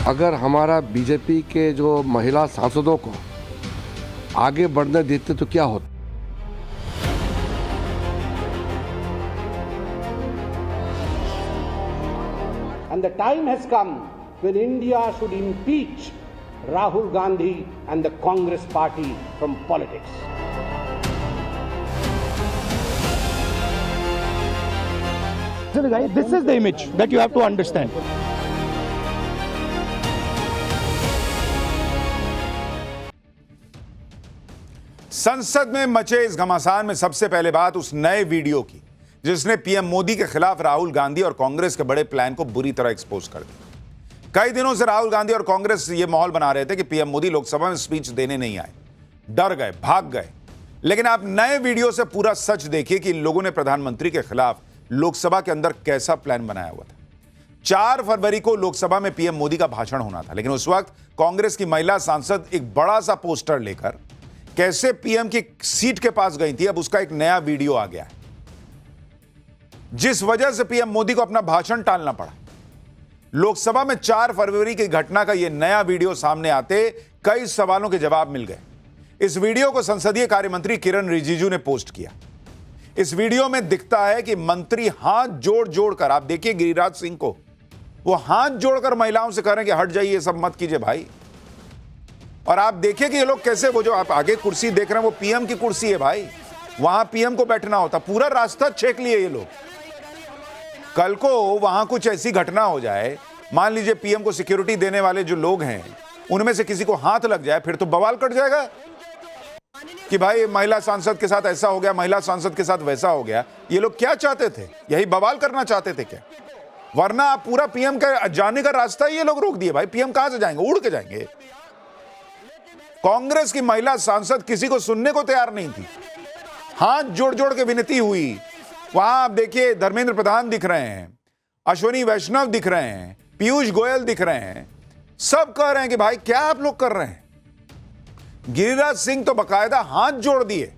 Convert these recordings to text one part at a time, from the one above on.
अगर हमारा बीजेपी के जो महिला सांसदों को आगे बढ़ने देते तो क्या होता। And the time has come when India should impeach Rahul Gandhi and the Congress party from politics. This is the image that you have to understand. संसद में मचे इस घमासान में सबसे पहले बात उस नए वीडियो की जिसने पीएम मोदी के खिलाफ राहुल गांधी और कांग्रेस के बड़े प्लान को बुरी तरह एक्सपोज कर दिया। कई दिनों से राहुल गांधी और कांग्रेस ये माहौल बना रहे थे कि पीएम मोदी लोकसभा में स्पीच देने नहीं आए, डर गए, भाग गए। लेकिन आप नए वीडियो से पूरा सच देखिए कि इन लोगों ने प्रधानमंत्री के खिलाफ लोकसभा के अंदर कैसा प्लान बनाया हुआ था। 4 फरवरी को लोकसभा में पीएम मोदी का भाषण होना था, लेकिन उस वक्त कांग्रेस की महिला सांसद एक बड़ा सा पोस्टर लेकर कैसे पीएम की सीट के पास गई थी। अब उसका एक नया वीडियो आ गया है जिस वजह से पीएम मोदी को अपना भाषण टालना पड़ा। लोकसभा में 4 फरवरी की घटना का यह नया वीडियो सामने आते कई सवालों के जवाब मिल गए। इस वीडियो को संसदीय कार्य मंत्री किरण रिजिजू ने पोस्ट किया। इस वीडियो में दिखता है कि मंत्री हाथ जोड़ जोड़कर, आप देखिए गिरिराज सिंह को, वो हाथ जोड़कर महिलाओं से कह रहे हैं कि हट जाइए, ये सब मत कीजिए भाई। और आप देखिए कि ये लोग कैसे, वो जो आप आगे कुर्सी देख रहे हैं वो पीएम की कुर्सी है भाई, वहां पीएम को बैठना होता। पूरा रास्ता छेक लिए ये लोग। कल को वहां कुछ ऐसी घटना हो जाए, मान लीजिए पीएम को सिक्योरिटी देने वाले जो लोग हैं उनमें से किसी को हाथ लग जाए, फिर तो बवाल कट जाएगा कि भाई महिला सांसद के साथ ऐसा हो गया, महिला सांसद के साथ वैसा हो गया। ये लोग क्या चाहते थे? यही बवाल करना चाहते थे क्या? वरना आप पूरा पीएम का जाने का रास्ता ये लोग रोक दिए भाई। पीएम कहां से जाएंगे? उड़ के जाएंगे। कांग्रेस की महिला सांसद किसी को सुनने को तैयार नहीं थी, हाथ जोड़ जोड़ के विनती हुई। वहां आप देखिए धर्मेंद्र प्रधान दिख रहे हैं, अश्विनी वैष्णव दिख रहे हैं, पीयूष गोयल दिख रहे हैं, सब कह रहे हैं कि भाई क्या आप लोग कर रहे हैं। गिरिराज सिंह तो बकायदा हाथ जोड़ दिए,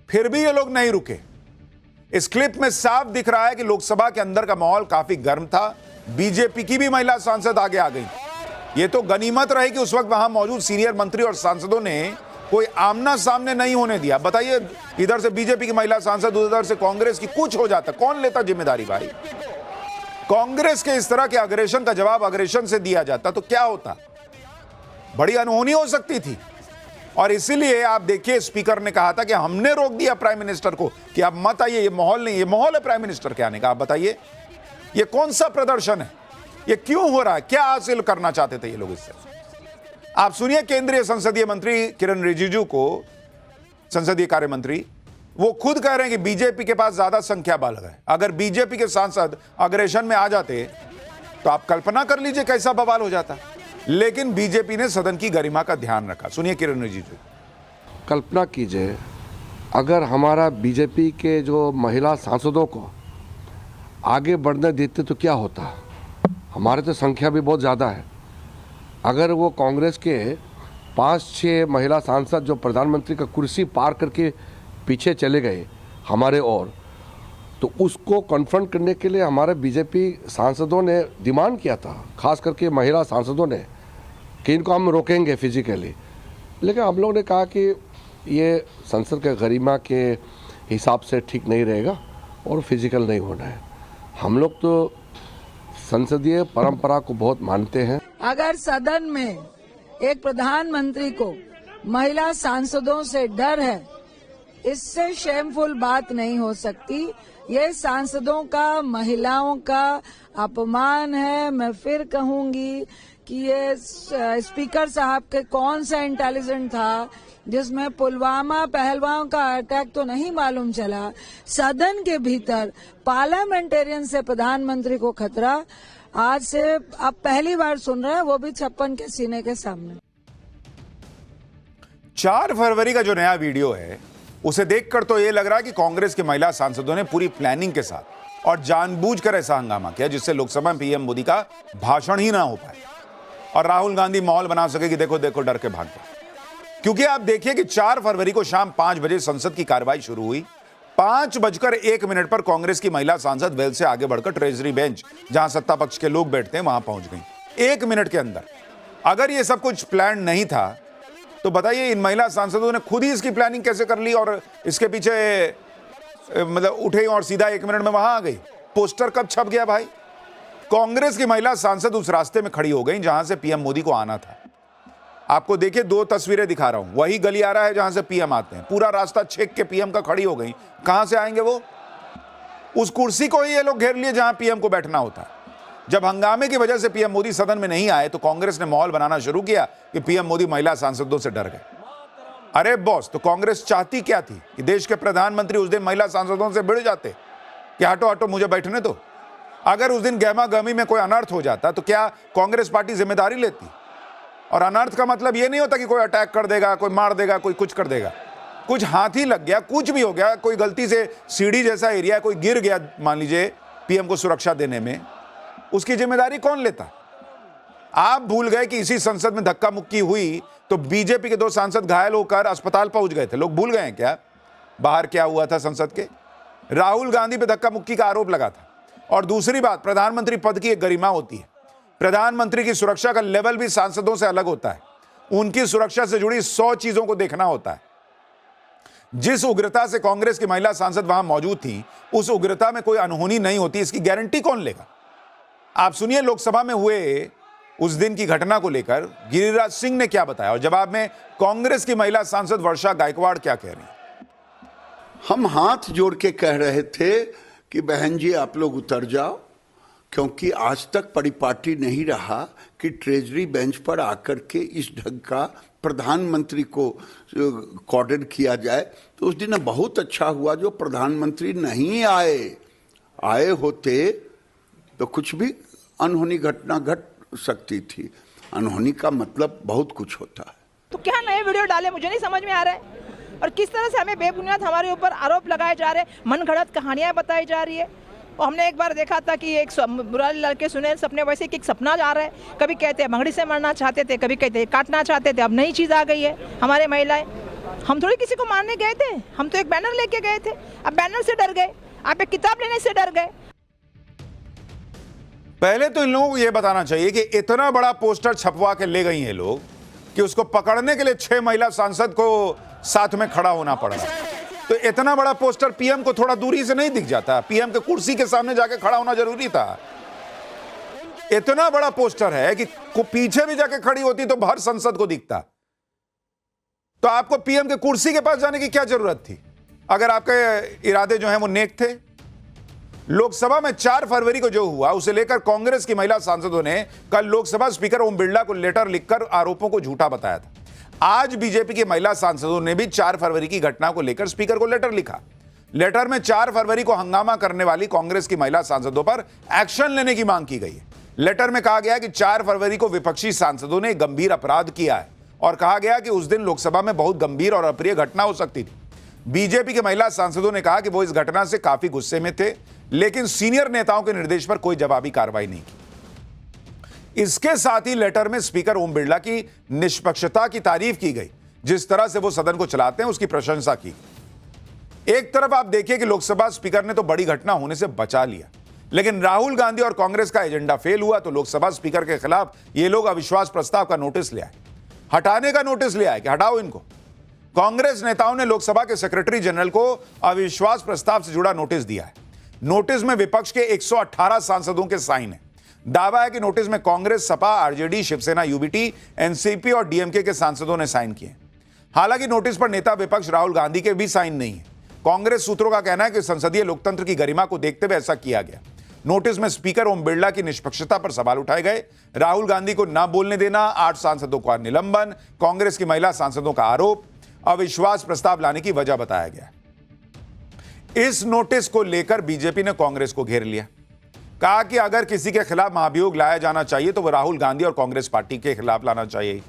फिर भी ये लोग नहीं रुके। इस क्लिप में साफ दिख रहा है कि लोकसभा के अंदर का माहौल काफी गर्म था। बीजेपी की भी महिला सांसद आगे आ गई। ये तो गनीमत रही कि उस वक्त वहां मौजूद सीनियर मंत्री और सांसदों ने कोई आमना सामने नहीं होने दिया। बताइए, इधर से बीजेपी की महिला सांसद, उधर से कांग्रेस की, कुछ हो जाता, कौन लेता जिम्मेदारी भाई? कांग्रेस के इस तरह के अग्रेशन का जवाब अग्रेशन से दिया जाता तो क्या होता? बड़ी अनहोनी हो सकती थी। और इसीलिए आप देखिए स्पीकर ने कहा था कि हमने रोक दिया प्राइम मिनिस्टर को कि आप मत आइए, ये माहौल नहीं, ये माहौल है प्राइम मिनिस्टर के आने का। आप बताइए ये कौन सा प्रदर्शन है? ये क्यों हो रहा है? क्या हासिल करना चाहते थे ये लोग इससे? आप सुनिए केंद्रीय संसदीय मंत्री किरण रिजिजू को, संसदीय कार्य मंत्री, वो खुद कह रहे हैं कि बीजेपी के पास ज्यादा संख्या बल है। अगर बीजेपी के सांसद अग्रेशन में आ जाते तो आप कल्पना कर लीजिए कैसा बवाल हो जाता। लेकिन बीजेपी ने सदन की गरिमा का ध्यान रखा। सुनिए किरण रिजिजू। कल्पना कीजिए अगर हमारा बीजेपी के जो महिला सांसदों को आगे बढ़ने देते तो क्या होता। हमारे तो संख्या भी बहुत ज़्यादा है। अगर वो कांग्रेस के 5-6 महिला सांसद जो प्रधानमंत्री का कुर्सी पार करके पीछे चले गए हमारे और, तो उसको कन्फ्रंट करने के लिए हमारे बीजेपी सांसदों ने डिमांड किया था, खास करके महिला सांसदों ने, कि इनको हम रोकेंगे फिजिकली। लेकिन हम लोग ने कहा कि ये संसद के गरिमा के हिसाब से ठीक नहीं रहेगा और फिजिकल नहीं होना है। हम लोग तो संसदीय परंपरा को बहुत मानते हैं। अगर सदन में एक प्रधानमंत्री को महिला सांसदों से डर है, इससे शेमफुल बात नहीं हो सकती। ये सांसदों का, महिलाओं का अपमान है। मैं फिर कहूंगी कि ये स्पीकर साहब के कौन सा इंटेलिजेंट था जिसमें पुलवामा पहलवान का अटैक तो नहीं मालूम चला, सदन के भीतर पार्लियामेंटेरियन से प्रधानमंत्री को खतरा। आज से आप पहली बार सुन रहे हैं, वो भी 56 के सीने के सामने। 4 फरवरी का जो नया वीडियो है उसे देखकर तो यह लग रहा है कि कांग्रेस के महिला सांसदों ने पूरी प्लानिंग के साथ और जानबूझकर ऐसा हंगामा किया जिससे लोकसभा में पीएम मोदी का भाषण ही ना हो पाए और राहुल गांधी माहौल बना सके कि देखो देखो डर के भाग गए। क्योंकि आप देखिए कि 4 फरवरी को शाम 5 बजे संसद की कार्रवाई शुरू हुई। 5:01 पर कांग्रेस की महिला सांसद वेल से आगे बढ़कर ट्रेजरी बेंच, जहां सत्ता पक्ष के लोग बैठते हैं, वहां पहुंच गई। 1 मिनट के अंदर अगर ये सब कुछ प्लान नहीं था तो बताइए इन महिला सांसदों ने खुद ही इसकी प्लानिंग कैसे कर ली और इसके पीछे मतलब उठे और सीधा 1 मिनट में वहां आ गई। पोस्टर कब छप गया भाई? कांग्रेस की महिला सांसद उस रास्ते में खड़ी हो गई जहां से पीएम मोदी को आना था। आपको देखिए 2 तस्वीरें दिखा रहा हूं, वही गली आ रहा है जहां से पीएम आते हैं, पूरा रास्ता छेक के पीएम का खड़ी हो गई। कहां से आएंगे वो? उस कुर्सी को ही ये लोग घेर लिए जहां पीएम को बैठना होता है। जब हंगामे की वजह से पीएम मोदी सदन में नहीं आए तो कांग्रेस ने माहौल बनाना शुरू किया कि पीएम मोदी महिला सांसदों से डर गए। अरे बॉस, तो कांग्रेस चाहती क्या थी कि देश के प्रधानमंत्री उस दिन महिला सांसदों से भिड़ जाते कि हटो हटो मुझे बैठने दो। अगर उस दिन गहमा गहमी में कोई अनर्थ हो जाता तो क्या कांग्रेस पार्टी जिम्मेदारी लेती? और अनर्थ का मतलब यह नहीं होता कि कोई अटैक कर देगा, कोई मार देगा, कोई कुछ कर देगा। कुछ हाथी लग गया, कुछ भी हो गया, कोई गलती से सीढ़ी जैसा एरिया कोई गिर गया मान लीजिए पीएम को सुरक्षा देने में, उसकी जिम्मेदारी कौन लेता? आप भूल गए कि इसी संसद में धक्का मुक्की हुई तो बीजेपी के 2 सांसद घायल होकर अस्पताल पहुंच गए थे। लोग भूल गए हैं क्या बाहर क्या हुआ था संसद के? राहुल गांधी पे धक्का मुक्की का आरोप लगा था। और दूसरी बात, प्रधानमंत्री पद की एक गरिमा होती है। प्रधानमंत्री की सुरक्षा का लेवल भी सांसदों से अलग होता है। उनकी सुरक्षा से जुड़ी 100 चीजों को देखना होता है। जिस उग्रता से कांग्रेस की महिला सांसद वहां मौजूद थी, उस उग्रता में कोई अनहोनी नहीं होती, इसकी गारंटी कौन लेगा? आप सुनिए लोकसभा में हुए उस दिन की घटना को लेकर गिरिराज सिंह ने क्या बताया और जवाब में कांग्रेस की महिला सांसद वर्षा गायकवाड़ क्या कह रही? हम हाथ जोड़ के कह रहे थे कि बहन जी आप लोग उतर जाओ, क्योंकि आज तक परिपाटी नहीं रहा कि ट्रेजरी बेंच पर आकर के इस ढंग का प्रधानमंत्री को कॉर्डर किया जाए। तो उस दिन बहुत अच्छा हुआ जो प्रधानमंत्री नहीं आए होते तो कुछ भी अनहोनी घटना घट सकती थी। अनहोनी का मतलब बहुत कुछ होता है। तो क्या नए वीडियो डाले मुझे नहीं समझ में आ रहा है, और किस तरह से हमें बेबुनियाद हमारे ऊपर आरोप लगाए जा रहे हैं, मनगढ़ंत कहानियां बताई जा रही है। और हमने एक बार देखा था कि एक बुरा लड़के सुने सपने, वैसे कि एक सपना आ रहा है। कभी कहते हैं भंगड़ी से मरना चाहते थे, कभी कहते हैं काटना चाहते थे। अब नई चीज़ आ गई है हमारे महिलाएं। हम थोड़ी किसी को मारने गए थे, हम तो एक बैनर लेके गए थे। अब बैनर से डर गए, आप एक किताब लेने से डर गए। पहले तो इन लोगों को यह बताना चाहिए कि इतना बड़ा पोस्टर छपवा के ले गई हैं लोग कि उसको पकड़ने के लिए 6 महिला सांसद को साथ में खड़ा होना पड़ा। तो इतना बड़ा पोस्टर पीएम को थोड़ा दूरी से नहीं दिख जाता? पीएम के कुर्सी के सामने जाके खड़ा होना जरूरी था? इतना बड़ा पोस्टर है कि पीछे भी जाके खड़ी होती तो हर संसद को दिखता। तो आपको पीएम के कुर्सी के पास जाने की क्या जरूरत थी अगर आपके इरादे जो हैं वो नेक थे? लोकसभा में 4 फरवरी को जो हुआ उसे लेकर कांग्रेस की महिला सांसदों ने कल लोकसभा स्पीकर ओम बिरला को लेटर लिखकर आरोपों को झूठा बताया था। आज बीजेपी के महिला सांसदों ने भी 4 फरवरी की घटना को लेकर स्पीकर को लेटर लिखा। लेटर में 4 फरवरी को हंगामा करने वाली कांग्रेस की महिला सांसदों पर एक्शन लेने की मांग की गई है। लेटर में कहा गया कि 4 फरवरी को विपक्षी सांसदों ने गंभीर अपराध किया है और कहा गया कि उस दिन लोकसभा में बहुत गंभीर और अप्रिय घटना हो सकती थी। बीजेपी के महिला सांसदों ने कहा कि वो इस घटना से काफी गुस्से में थे, लेकिन सीनियर नेताओं के निर्देश पर कोई जवाबी कार्रवाई नहीं की। इसके साथ ही लेटर में स्पीकर ओम बिरला की निष्पक्षता की तारीफ की गई। जिस तरह से वो सदन को चलाते हैं उसकी प्रशंसा की। एक तरफ आप देखिए कि लोकसभा स्पीकर ने तो बड़ी घटना होने से बचा लिया, लेकिन राहुल गांधी और कांग्रेस का एजेंडा फेल हुआ तो लोकसभा स्पीकर के खिलाफ ये लोग अविश्वास प्रस्ताव का नोटिस ले आए, हटाने का नोटिस ले आए कि हटाओ इनको। कांग्रेस नेताओं ने लोकसभा के सेक्रेटरी जनरल को अविश्वास प्रस्ताव से जुड़ा नोटिस दिया है। नोटिस में विपक्ष के 118 सांसदों के साइन है। दावा है कि नोटिस में कांग्रेस, सपा, आरजेडी, शिवसेना, यूबीटी, एनसीपी और डीएमके के सांसदों ने साइन किए। हालांकि नोटिस पर नेता विपक्ष राहुल गांधी के भी साइन नहीं है। कांग्रेस सूत्रों का कहना है कि संसदीय लोकतंत्र की गरिमा को देखते हुए ऐसा किया गया। नोटिस में स्पीकर ओम बिरला की निष्पक्षता पर सवाल उठाए गए। राहुल गांधी को न बोलने देना, 8 सांसदों का निलंबन, कांग्रेस की महिला सांसदों का आरोप, अविश्वास प्रस्ताव लाने की वजह बताया गया। इस नोटिस को लेकर बीजेपी ने कांग्रेस को घेर लिया। कहा कि अगर किसी के खिलाफ महाभियोग लाया जाना चाहिए तो वह राहुल गांधी और कांग्रेस पार्टी के खिलाफ लाना चाहिए।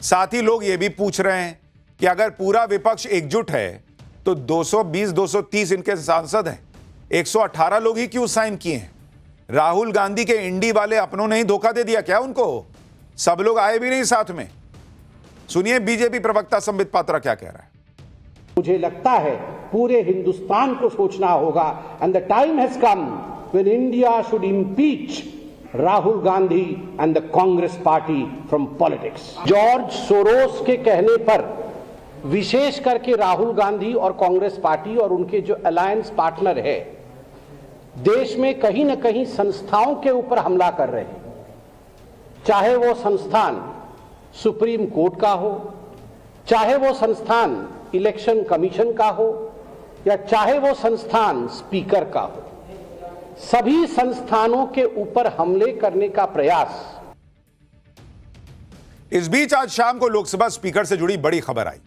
साथ ही लोग यह भी पूछ रहे हैं कि अगर पूरा विपक्ष एकजुट है तो 220-230 इनके सांसद हैं, 118 लोग ही क्यों साइन किए हैं? राहुल गांधी के इंडी वाले अपनों ने ही धोखा दे दिया क्या उनको? सब लोग आए भी नहीं साथ में। सुनिए बीजेपी प्रवक्ता संबित पात्रा क्या कह रहा है। मुझे लगता है पूरे हिंदुस्तान को सोचना होगा, and the time has come when India should impeach Rahul Gandhi and the Congress party from politics. George Soros के कहने पर विशेष करके राहुल गांधी और कांग्रेस पार्टी और उनके जो अलायंस पार्टनर है देश में कहीं न कहीं संस्थाओं के ऊपर हमला कर रहे हैं, चाहे वो संस्थान सुप्रीम कोर्ट का हो, चाहे वो संस्थान इलेक्शन कमीशन का हो, या चाहे वो संस्थान स्पीकर का हो। सभी संस्थानों के ऊपर हमले करने का प्रयास। इस बीच आज शाम को लोकसभा स्पीकर से जुड़ी बड़ी खबर आई।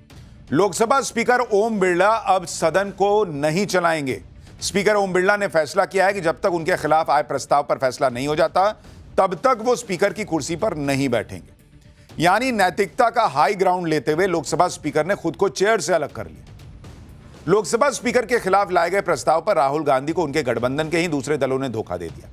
लोकसभा स्पीकर ओम बिरला अब सदन को नहीं चलाएंगे। स्पीकर ओम बिरला ने फैसला किया है कि जब तक उनके खिलाफ आए प्रस्ताव पर फैसला नहीं हो जाता तब तक वो स्पीकर की कुर्सी पर नहीं बैठेंगे। यानी नैतिकता का हाई ग्राउंड लेते हुए लोकसभा स्पीकर ने खुद को चेयर से अलग कर लिया। लोकसभा स्पीकर के खिलाफ लाए गए प्रस्ताव पर राहुल गांधी को उनके गठबंधन के ही दूसरे दलों ने धोखा दे दिया।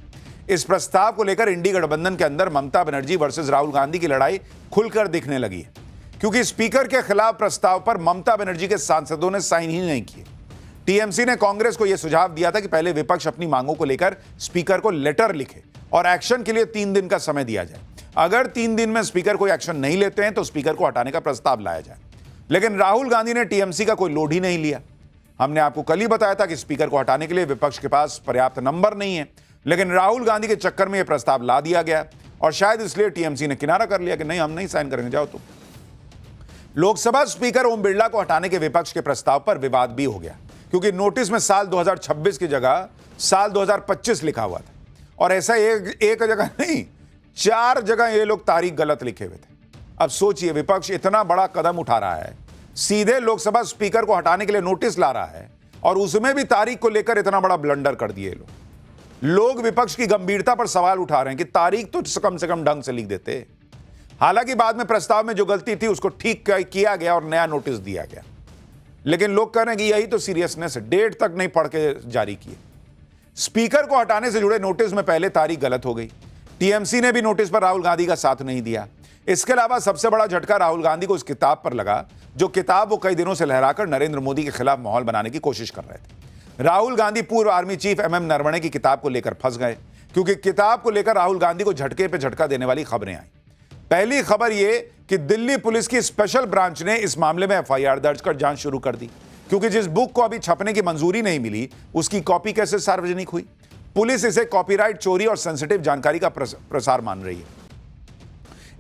इस प्रस्ताव को लेकर इंडी गठबंधन के अंदर ममता बनर्जी वर्सेस राहुल गांधी की लड़ाई खुलकर दिखने लगी है, क्योंकि स्पीकर के खिलाफ प्रस्ताव पर ममता बनर्जी के सांसदों ने साइन ही नहीं किए। टीएमसी ने कांग्रेस को यह सुझाव दिया था कि पहले विपक्ष अपनी मांगों को लेकर स्पीकर को लेटर लिखे और एक्शन के लिए 3 दिन का समय दिया जाए। अगर 3 दिन में स्पीकर कोई एक्शन नहीं लेते हैं तो स्पीकर को हटाने का प्रस्ताव लाया जाए। लेकिन राहुल गांधी ने टीएमसी का कोई लोड ही नहीं लिया। हमने आपको कल ही बताया था कि स्पीकर को हटाने के लिए विपक्ष के पास पर्याप्त नंबर नहीं है, लेकिन राहुल गांधी के चक्कर में यह प्रस्ताव ला दिया गया और शायद इसलिए टीएमसी ने किनारा कर लिया कि नहीं, हम नहीं साइन करेंगे, जाओ तुम। लोकसभा स्पीकर ओम बिरला को हटाने के विपक्ष के प्रस्ताव पर विवाद भी हो गया, क्योंकि नोटिस में साल 2026 की जगह साल 2025 लिखा हुआ था और ऐसा एक जगह नहीं, 4 जगह ये लोग तारीख गलत लिखे हुए थे। अब सोचिए, विपक्ष इतना बड़ा कदम उठा रहा है, सीधे लोकसभा स्पीकर को हटाने के लिए नोटिस ला रहा है और उसमें भी तारीख को लेकर इतना बड़ा ब्लंडर कर दिए लोग विपक्ष की गंभीरता पर सवाल उठा रहे हैं कि तारीख तो कम से कम ढंग से लिख देते। हालांकि बाद में प्रस्ताव में जो गलती थी उसको ठीक किया गया और नया नोटिस दिया गया, लेकिन लोग कह रहे हैं कि यही तो सीरियसनेस है, डेट तक नहीं पढ़ के जारी किए। स्पीकर को हटाने से जुड़े नोटिस में पहले तारीख गलत हो गई। टीएमसी ने भी नोटिस पर राहुल गांधी का साथ नहीं दिया। इसके अलावा सबसे बड़ा झटका राहुल गांधी को उस किताब पर लगा, जो किताब वो कई दिनों से लहराकर नरेंद्र मोदी के खिलाफ माहौल बनाने की कोशिश कर रहे थे। राहुल गांधी पूर्व आर्मी चीफ एमएम नरवणे की किताब को लेकर फंस गए, क्योंकि किताब को लेकर राहुल गांधी को झटके पे झटका देने वाली खबरें आई। पहली खबर यह कि दिल्ली पुलिस की स्पेशल ब्रांच ने इस मामले में एफआईआर दर्ज कर जांच शुरू कर दी, क्योंकि जिस बुक को अभी छपने की मंजूरी नहीं मिली उसकी कॉपी कैसे सार्वजनिक हुई। पुलिस इसे कॉपीराइट चोरी और सेंसिटिव जानकारी का प्रसार मान रही है।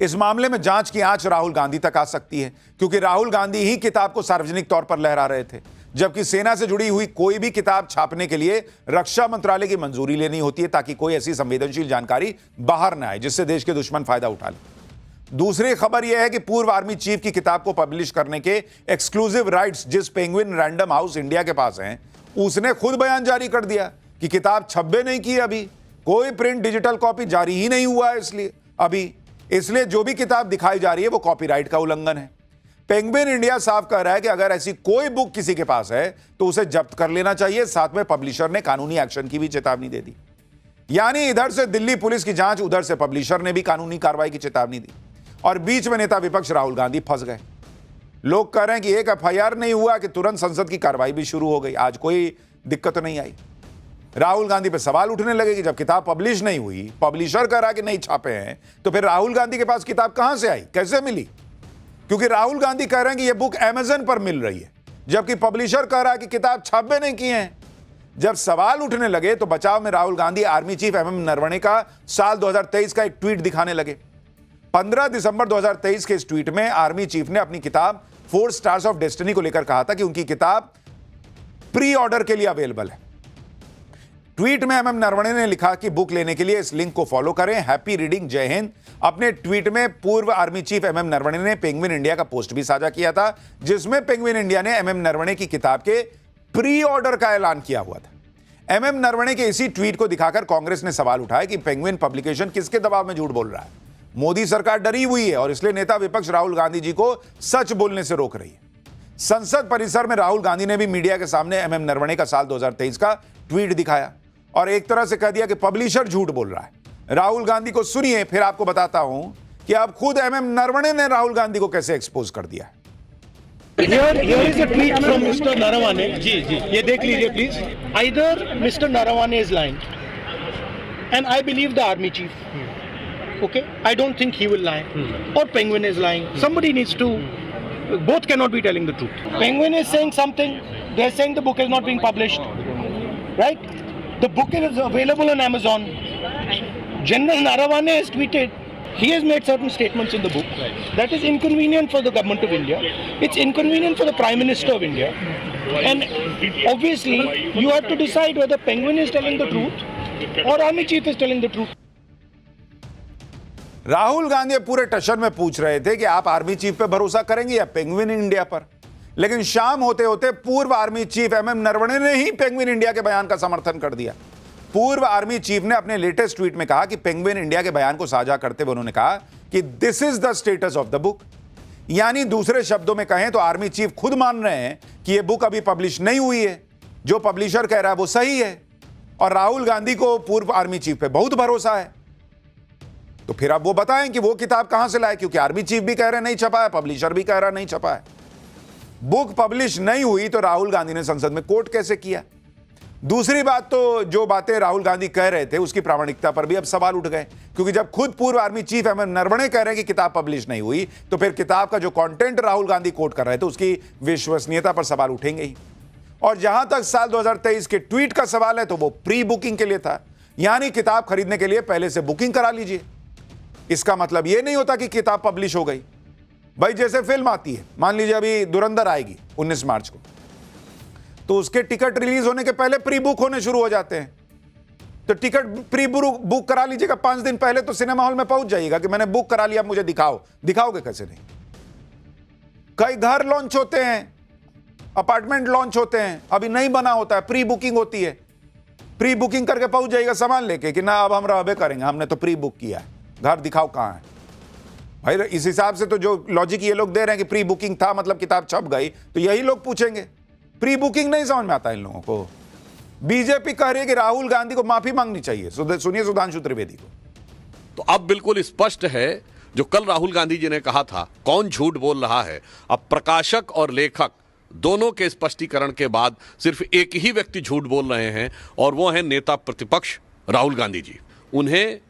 इस मामले में जांच की आंच राहुल गांधी तक आ सकती है, क्योंकि राहुल गांधी ही किताब को सार्वजनिक तौर पर लहरा रहे थे, जबकि सेना से जुड़ी हुई कोई भी किताब छापने के लिए रक्षा मंत्रालय की मंजूरी लेनी होती है, ताकि कोई ऐसी संवेदनशील जानकारी बाहर न आए जिससे देश के दुश्मन फायदा उठा ले। दूसरी खबर यह है कि पूर्व आर्मी चीफ की किताब को पब्लिश करने के एक्सक्लूसिव राइट्स जिस पेंगुइन रैंडम हाउस इंडिया के पास हैं, उसने खुद बयान जारी कर दिया कि किताब छपे नहीं की, अभी कोई प्रिंट डिजिटल कॉपी जारी ही नहीं हुआ है, इसलिए जो भी किताब दिखाई जा रही है वो कॉपीराइट का उल्लंघन है। पेंगुइन इंडिया साफ कह रहा है कि अगर ऐसी कोई बुक किसी के पास है तो उसे जब्त कर लेना चाहिए। साथ में पब्लिशर ने कानूनी एक्शन की भी चेतावनी दे दी। यानी इधर से दिल्ली पुलिस की जांच, उधर से पब्लिशर ने भी कानूनी कार्रवाई की चेतावनी दी और बीच में नेता विपक्ष राहुल गांधी फंस गए। लोग कह रहे हैं कि एक एफआईआर नहीं हुआ कि तुरंत संसद की कार्रवाई भी शुरू हो गई, आज कोई दिक्कत नहीं आई। राहुल गांधी पे सवाल उठने लगे कि जब किताब पब्लिश नहीं हुई, पब्लिशर कह रहा कि नहीं छापे हैं, तो फिर राहुल गांधी के पास किताब कहां से आई, कैसे मिली? क्योंकि राहुल गांधी कह रहे हैं कि यह बुक अमेज़न पर मिल रही है, जबकि पब्लिशर कह रहा है कि किताब छापे नहीं किए हैं। जब सवाल उठने लगे तो बचाव में Rahul Gandhi army chief MM Naravane का साल 2023 का एक ट्वीट दिखाने लगे। 15 दिसंबर 2023 के इस ट्वीट में आर्मी चीफ ने अपनी किताब 4 स्टार्स ऑफ डेस्टिनी को लेकर कहा था कि उनकी किताब प्री ऑर्डर के लिए अवेलेबल है। ट्वीट में एमएम नरवणे ने लिखा कि बुक लेने के लिए इस लिंक को फॉलो करें, हैप्पी रीडिंग, जय हिंद। अपने ट्वीट में पूर्व आर्मी चीफ एमएम नरवणे ने पेंगुइन इंडिया का पोस्ट भी साझा किया था, जिसमें पेंगुइन इंडिया ने एमएम नरवणे की किताब के प्री ऑर्डर का ऐलान किया हुआ था। एमएम नरवणे के इसी ट्वीट को दिखाकर कांग्रेस ने सवाल उठाया कि पेंगुइन पब्लिकेशन किसके दबाव में झूठ बोल रहा है। मोदी सरकार डरी हुई है और इसलिए नेता विपक्ष राहुल गांधी जी को सच बोलने से रोक रही है। संसद परिसर में राहुल गांधी ने भी मीडिया के सामने एमएम नरवणे का साल 2023 का ट्वीट दिखाया और एक तरह से कह दिया कि पब्लिशर झूठ बोल रहा है। राहुल गांधी को सुनिए, फिर आपको बताता हूं कि अब खुद एमएम नरवणे ने राहुल गांधी को कैसे एक्सपोज कर दिया है। Here is a tweet from Mr. Naravane. जी, ये देख लीजिए please. Either Mr. Naravane is lying. and I believe the army chief. Okay, I don't think he will lie, or Penguin is lying. Somebody needs to. Both cannot be telling the truth. Penguin is saying something. They're saying the book is not being published. Right? The book is available on Amazon. General Narawane has tweeted. He has made certain statements in the book that is inconvenient for the government of India. It's inconvenient for the Prime Minister of India. And obviously, you have to decide whether Penguin is telling the truth or Army Chief is telling the truth. Rahul Gandhi पूरे टशन में पूछ रहे थे कि आप army chief पे भरोसा करेंगे या पेंगुइन इंडिया पर। लेकिन शाम होते होते पूर्व आर्मी चीफ एमएम नरवणे ने ही पेंगुइन इंडिया के बयान का समर्थन कर दिया। पूर्व आर्मी चीफ ने अपने लेटेस्ट ट्वीट में कहा कि पेंगुइन इंडिया के बयान को साझा करते हुए उन्होंने कहा कि this is the status of the book. यानी दूसरे शब्दों में कहें तो आर्मी चीफ खुद मान रहे हैं कि यह बुक अभी पब्लिश नहीं हुई है, जो पब्लिशर कह रहा है वो सही है, और राहुल गांधी को पूर्व आर्मी चीफ पे बहुत भरोसा है। तो फिर आप वो बताएं कि वो किताब कहां से लाए, क्योंकि आर्मी चीफ भी कह रहे नहीं छपा है, पब्लिशर भी कह रहा नहीं छपा है। बुक पब्लिश नहीं हुई तो राहुल गांधी ने संसद में कोट कैसे किया? दूसरी बात, तो जो बातें राहुल गांधी कह रहे थे उसकी प्रामाणिकता पर भी अब सवाल उठ गए, क्योंकि जब खुद पूर्व आर्मी चीफ एमएम नरवणे कह रहे हैं कि किताब पब्लिश नहीं हुई, तो फिर किताब का जो कंटेंट राहुल गांधी कोट कर रहे थे उसकी विश्वसनीयता पर सवाल उठेंगे ही। और जहां तक साल 2023 के ट्वीट का सवाल है तो वो प्री बुकिंग के लिए था, यानी किताब खरीदने के लिए पहले से बुकिंग करा लीजिए। इसका मतलब यह नहीं होता कि किताब पब्लिश हो गई। भाई जैसे फिल्म आती है, मान लीजिए अभी धुरंधर आएगी 19 मार्च को, तो उसके टिकट रिलीज होने के पहले प्री बुक होने शुरू हो जाते हैं। तो टिकट प्री बुक करा लीजिएगा 5 दिन पहले, तो सिनेमा हॉल में पहुंच जाइएगा कि मैंने बुक करा लिया, मुझे दिखाओ। दिखाओगे कैसे नहीं? कई घर लॉन्च होते हैं, अपार्टमेंट लॉन्च होते हैं, अभी नहीं बना होता है, प्री बुकिंग होती है। प्री बुकिंग करके पहुंच जाइएगा सामान लेके कि ना अब हम रहबे करेंगे, हमने तो प्री बुक किया है, घर दिखाओ कहां है। भाई इस हिसाब से तो जो लॉजिक ये लोग दे रहे हैं कि प्री बुकिंग था मतलब किताब छप गई, तो यही लोग पूछेंगे। प्री बुकिंग नहीं समझ में आता इन लोगों को। बीजेपी कह रही है कि राहुल गांधी को माफी मांगनी चाहिए। सुनिए सुधांशु त्रिवेदी को। तो अब बिल्कुल स्पष्ट है जो कल राहुल गांधी जी ने कहा था, कौन झूठ बोल रहा है। अब प्रकाशक और लेखक दोनों के स्पष्टीकरण के बाद सिर्फ एक ही व्यक्ति झूठ बोल रहे हैं, और वो है नेता प्रतिपक्ष राहुल गांधी जी। उन्हें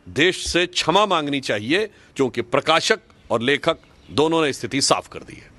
देश से क्षमा मांगनी चाहिए, क्योंकि प्रकाशक और लेखक दोनों ने स्थिति साफ कर दी है।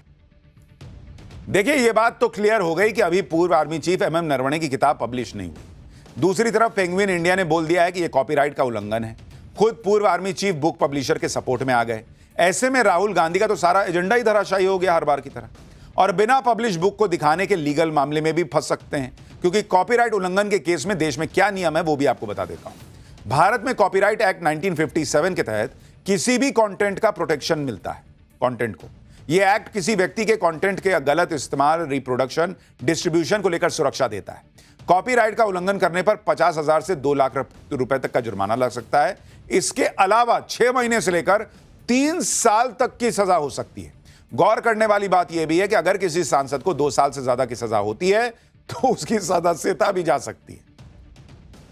देखिए ये बात तो क्लियर हो गई कि अभी पूर्व आर्मी चीफ एमएम नरवणे की किताब पब्लिश नहीं हुई। दूसरी तरफ पेंगुइन इंडिया ने बोल दिया है कि यह कॉपीराइट का उल्लंघन है। खुद पूर्व आर्मी चीफ बुक पब्लिशर के सपोर्ट में आ गए। ऐसे में राहुल गांधी का तो सारा एजेंडा ही धराशायी हो गया हर बार की तरह, और बिना पब्लिश बुक को दिखाने के लीगल मामले में भी फंस सकते हैं। क्योंकि कॉपीराइट उल्लंघन के केस में देश में क्या नियम है वो भी आपको बता देता हूं। भारत में कॉपीराइट एक्ट 1957 के तहत किसी भी कंटेंट का प्रोटेक्शन मिलता है। कंटेंट को, यह एक्ट किसी व्यक्ति के कंटेंट के गलत इस्तेमाल, रिप्रोडक्शन, डिस्ट्रीब्यूशन को लेकर सुरक्षा देता है। कॉपीराइट का उल्लंघन करने पर 50,000 से 2 लाख रुपए तक का जुर्माना लग सकता है। इसके अलावा 6 महीने से लेकर 3 साल तक की सजा हो सकती है। गौर करने वाली बात यह भी है कि अगर किसी सांसद को 2 साल से ज्यादा की सजा होती है तो उसकी सदस्यता भी जा सकती है।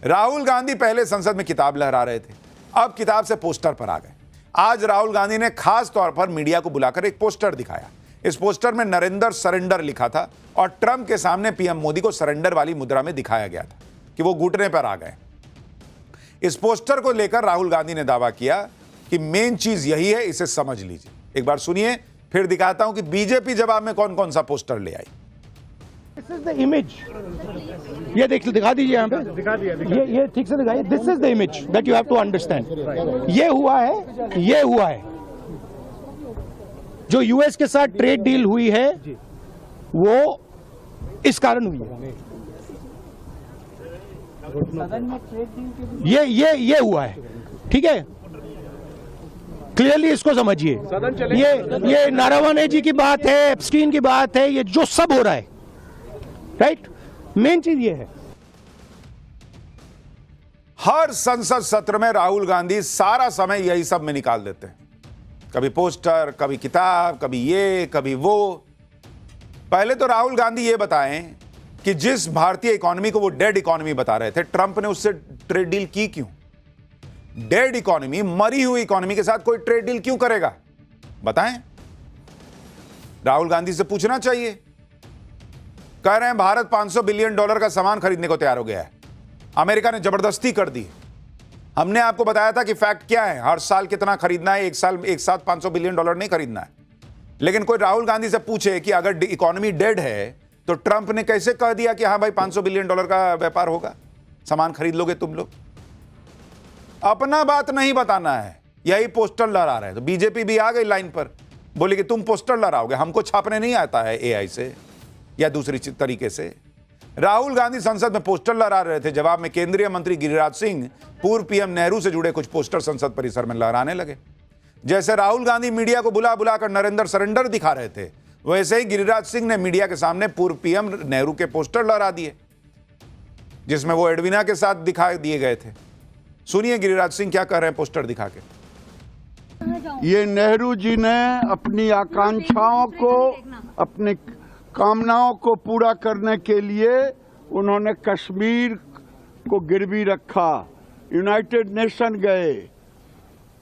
राहुल गांधी पहले संसद में किताब लहरा रहे थे, अब किताब से पोस्टर पर आ गए। आज राहुल गांधी ने खास तौर पर मीडिया को बुलाकर एक पोस्टर दिखाया। इस पोस्टर में नरेंद्र सरेंडर लिखा था और ट्रंप के सामने पीएम मोदी को सरेंडर वाली मुद्रा में दिखाया गया था कि वो घुटने पर आ गए। इस पोस्टर को लेकर राहुल गांधी ने दावा किया कि मेन चीज यही है, इसे समझ लीजिए। एक बार सुनिए, फिर दिखाता हूं कि बीजेपी जवाब में कौन कौन सा पोस्टर ले आई। This is the image. ये दिखा दीजिए यहाँ पे। ये ठीक से दिखाइए। This is the image that you have to understand. ये हुआ है। जो यूएस के साथ ट्रेड डील हुई है वो इस कारण हुई है। ये हुआ है, ठीक है। क्लियरली इसको समझिए। ये नारावणे जी की बात है, एप्स्टीन की बात है, ये जो सब हो रहा है, राइट। मेन चीज ये है, हर संसद सत्र में राहुल गांधी सारा समय यही सब में निकाल देते हैं। कभी पोस्टर, कभी किताब, कभी ये, कभी वो। पहले तो राहुल गांधी ये बताएं कि जिस भारतीय इकोनॉमी को वो डेड इकोनॉमी बता रहे थे, ट्रंप ने उससे ट्रेड डील की क्यों? डेड इकोनॉमी, मरी हुई इकोनॉमी के साथ कोई ट्रेड डील क्यों करेगा? बताएं। राहुल गांधी से पूछना चाहिए। कह रहे हैं भारत $500 बिलियन का सामान खरीदने को तैयार हो गया है, अमेरिका ने जबरदस्ती कर दी। हमने आपको बताया था कि फैक्ट क्या है, हर साल कितना खरीदना है, एक साथ $500 बिलियन नहीं खरीदना है। लेकिन कोई राहुल गांधी से पूछे कि अगर इकोनॉमी डेड है तो ट्रंप ने कैसे कह दिया कि हाँ भाई $500 बिलियन का व्यापार होगा, सामान खरीद लोगे तुम लोग। अपना बात नहीं बताना है, यही पोस्टर लहरा रहे हैं। तो बीजेपी भी आ गई लाइन पर, बोले कि तुम पोस्टर लहराओगे, हमको छापने नहीं आता है एआई से या दूसरी तरीके से। राहुल गांधी संसद में पोस्टर लहरा रहे थे, जवाब में केंद्रीय मंत्री गिरिराज सिंह पूर्व पीएम नेहरू से जुड़े कुछ पोस्टर संसद परिसर में लहराने लगे। जैसे राहुल गांधी मीडिया को बुला बुलाकर नरेंद्र सरेंडर दिखा रहे थे, वैसे ही गिरिराज सिंह ने मीडिया के सामने पूर्व पीएम नेहरू के पोस्टर लहरा दिए, जिसमें वो एडवीना के साथ दिखा दिए गए थे। सुनिए गिरिराज सिंह क्या कह रहे हैं पोस्टर दिखा के। ये नेहरू जी ने अपनी आकांक्षाओं को, अपनी कामनाओं को पूरा करने के लिए उन्होंने कश्मीर को गिरवी रखा, यूनाइटेड नेशन गए,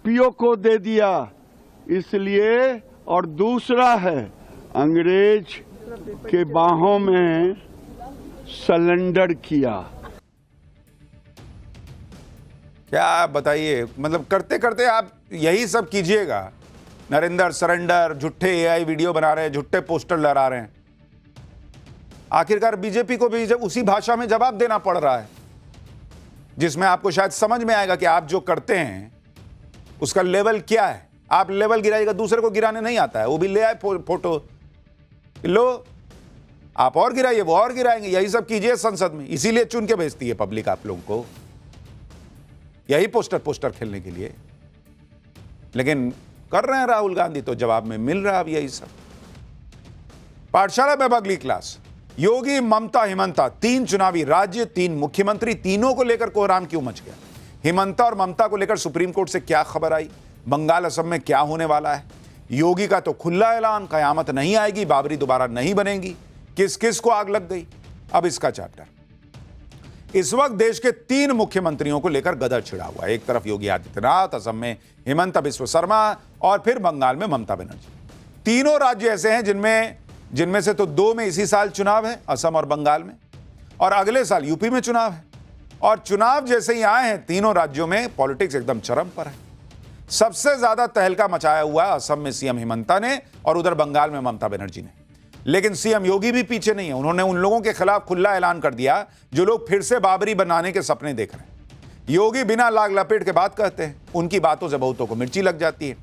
पीओ को दे दिया इसलिए, और दूसरा है अंग्रेज के बाहों में सरेंडर किया। क्या बताइए, मतलब करते करते आप यही सब कीजिएगा, नरेंद्र सरेंडर, झूठे एआई वीडियो बना रहे हैं, झूठे पोस्टर लहरा रहे हैं। आखिरकार बीजेपी को भी जब उसी भाषा में जवाब देना पड़ रहा है, जिसमें आपको शायद समझ में आएगा कि आप जो करते हैं उसका लेवल क्या है। आप लेवल गिराइएगा, दूसरे को गिराने नहीं आता है, वो भी ले आए फोटो, लो आप और गिराइए, वो और गिराएंगे। यही सब कीजिए संसद में, इसीलिए चुन के भेजती है पब्लिक आप लोगों को, यही पोस्टर खेलने के लिए। लेकिन कर रहे हैं राहुल गांधी, तो जवाब में मिल रहा है अब यही सब। पाठशाला में अगली क्लास, योगी, ममता, हिमंता, 3 चुनावी राज्य, 3 मुख्यमंत्री, तीनों को लेकर कोहराम क्यों मच गया? हिमंता और ममता को लेकर सुप्रीम कोर्ट से क्या खबर आई? बंगाल असम में क्या होने वाला है? योगी का तो खुला ऐलान, कयामत नहीं आएगी, बाबरी दोबारा नहीं बनेगी, किस किस को आग लग गई। अब इसका चैप्टर। इस वक्त देश के 3 मुख्यमंत्रियों को लेकर गदर छिड़ा हुआ है। एक तरफ योगी आदित्यनाथ, असम में हिमंता बिस्वा शर्मा और फिर बंगाल में ममता बनर्जी। तीनों राज्य ऐसे हैं जिनमें से तो 2 में इसी साल चुनाव है, असम और बंगाल में, और अगले साल यूपी में चुनाव है। और चुनाव जैसे ही आए हैं तीनों राज्यों में पॉलिटिक्स एकदम चरम पर है। सबसे ज्यादा तहलका मचाया हुआ है असम में सीएम हिमंता ने और उधर बंगाल में ममता बनर्जी ने। लेकिन सीएम योगी भी पीछे नहीं है, उन्होंने उन लोगों के खिलाफ खुला ऐलान कर दिया जो लोग फिर से बाबरी बनाने के सपने देख रहे हैं। योगी बिना लाग लपेट के बात कहते हैं, उनकी बातों से बहुतों को मिर्ची लग जाती है।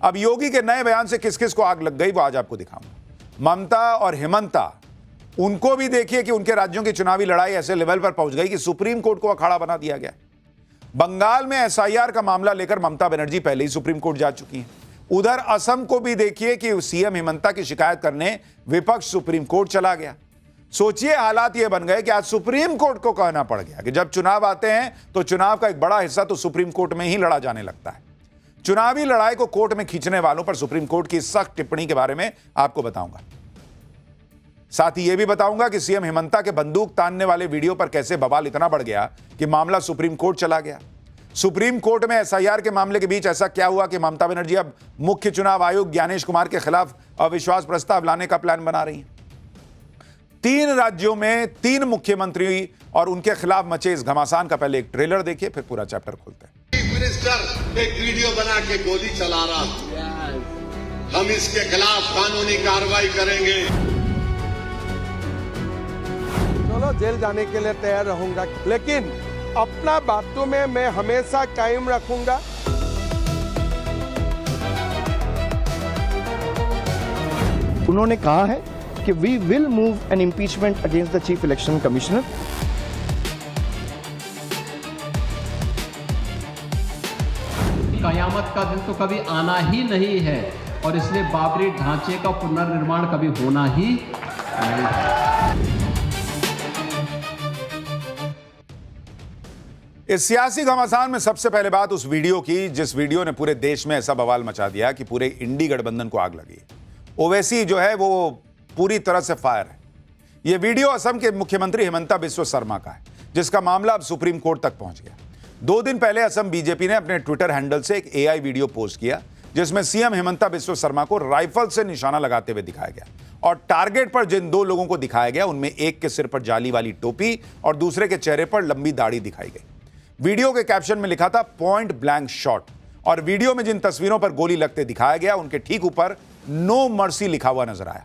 अब योगी के नए बयान से किस किस को आग लग गई वो आज आपको दिखाऊंगा। ममता और हिमंता, उनको भी देखिए कि उनके राज्यों की चुनावी लड़ाई ऐसे लेवल पर पहुंच गई कि सुप्रीम कोर्ट को अखाड़ा बना दिया गया। बंगाल में एसआईआर का मामला लेकर ममता बनर्जी पहले ही सुप्रीम कोर्ट जा चुकी हैं। उधर असम को भी देखिए कि सीएम हिमंता की शिकायत करने विपक्ष सुप्रीम कोर्ट चला गया। सोचिए हालात ये बन गए कि आज सुप्रीम कोर्ट को कहना पड़ गया कि जब चुनाव आते हैं तो चुनाव का एक बड़ा हिस्सा तो सुप्रीम कोर्ट में ही लड़ा जाने लगता है। चुनावी लड़ाई को कोर्ट में खींचने वालों पर सुप्रीम कोर्ट की सख्त टिप्पणी के बारे में आपको बताऊंगा। साथ ही यह भी बताऊंगा कि सीएम हिमंता के बंदूक तानने वाले वीडियो पर कैसे बवाल इतना बढ़ गया कि मामला सुप्रीम कोर्ट चला गया। सुप्रीम कोर्ट में एसआईआर के मामले के बीच ऐसा क्या हुआ कि ममता बनर्जी अब मुख्य चुनाव आयुक्त ज्ञानेश कुमार के खिलाफ अविश्वास प्रस्ताव लाने का प्लान बना रही हैं। 3 राज्यों में 3 मुख्यमंत्री और उनके खिलाफ मचे इस घमासान का पहले एक ट्रेलर देखिए, फिर पूरा चैप्टर खोलते हैं। चीफ मिनिस्टर एक वीडियो बना के गोली चला रहा था, हम इसके खिलाफ कानूनी कार्रवाई करेंगे। चलो जेल जाने के लिए तैयार रहूंगा, लेकिन अपना बातों में मैं हमेशा कायम रखूंगा। उन्होंने कहा है कि we will move an impeachment against the chief election commissioner. कयामत का दिन तो कभी आना ही नहीं है और इसलिए बाबरी ढांचे का पुनर्निर्माण कभी होना ही नहीं। इस सियासी घमासान में सबसे पहले बात उस वीडियो की जिस वीडियो ने पूरे देश में ऐसा बवाल मचा दिया कि पूरे इंडी गठबंधन को आग लगी। ओवैसी जो है वो पूरी तरह से फायर है। यह वीडियो असम के मुख्यमंत्री हिमंता बिस्वा शर्मा का है, जिसका मामला अब सुप्रीम कोर्ट तक पहुंच गया। 2 दिन पहले असम बीजेपी ने अपने ट्विटर हैंडल से एक एआई वीडियो पोस्ट किया जिसमें सीएम हिमंता बिस्वा शर्मा को राइफल से निशाना लगाते हुए दिखाया गया और टारगेट पर जिन 2 लोगों को दिखाया गया उनमें एक के सिर पर जाली वाली टोपी और दूसरे के चेहरे पर लंबी दाढ़ी दिखाई गई। वीडियो के कैप्शन में लिखा था पॉइंट ब्लैंक शॉट, और वीडियो में जिन तस्वीरों पर गोली लगते दिखाया गया उनके ठीक ऊपर नो मर्सी लिखा हुआ नजर आया।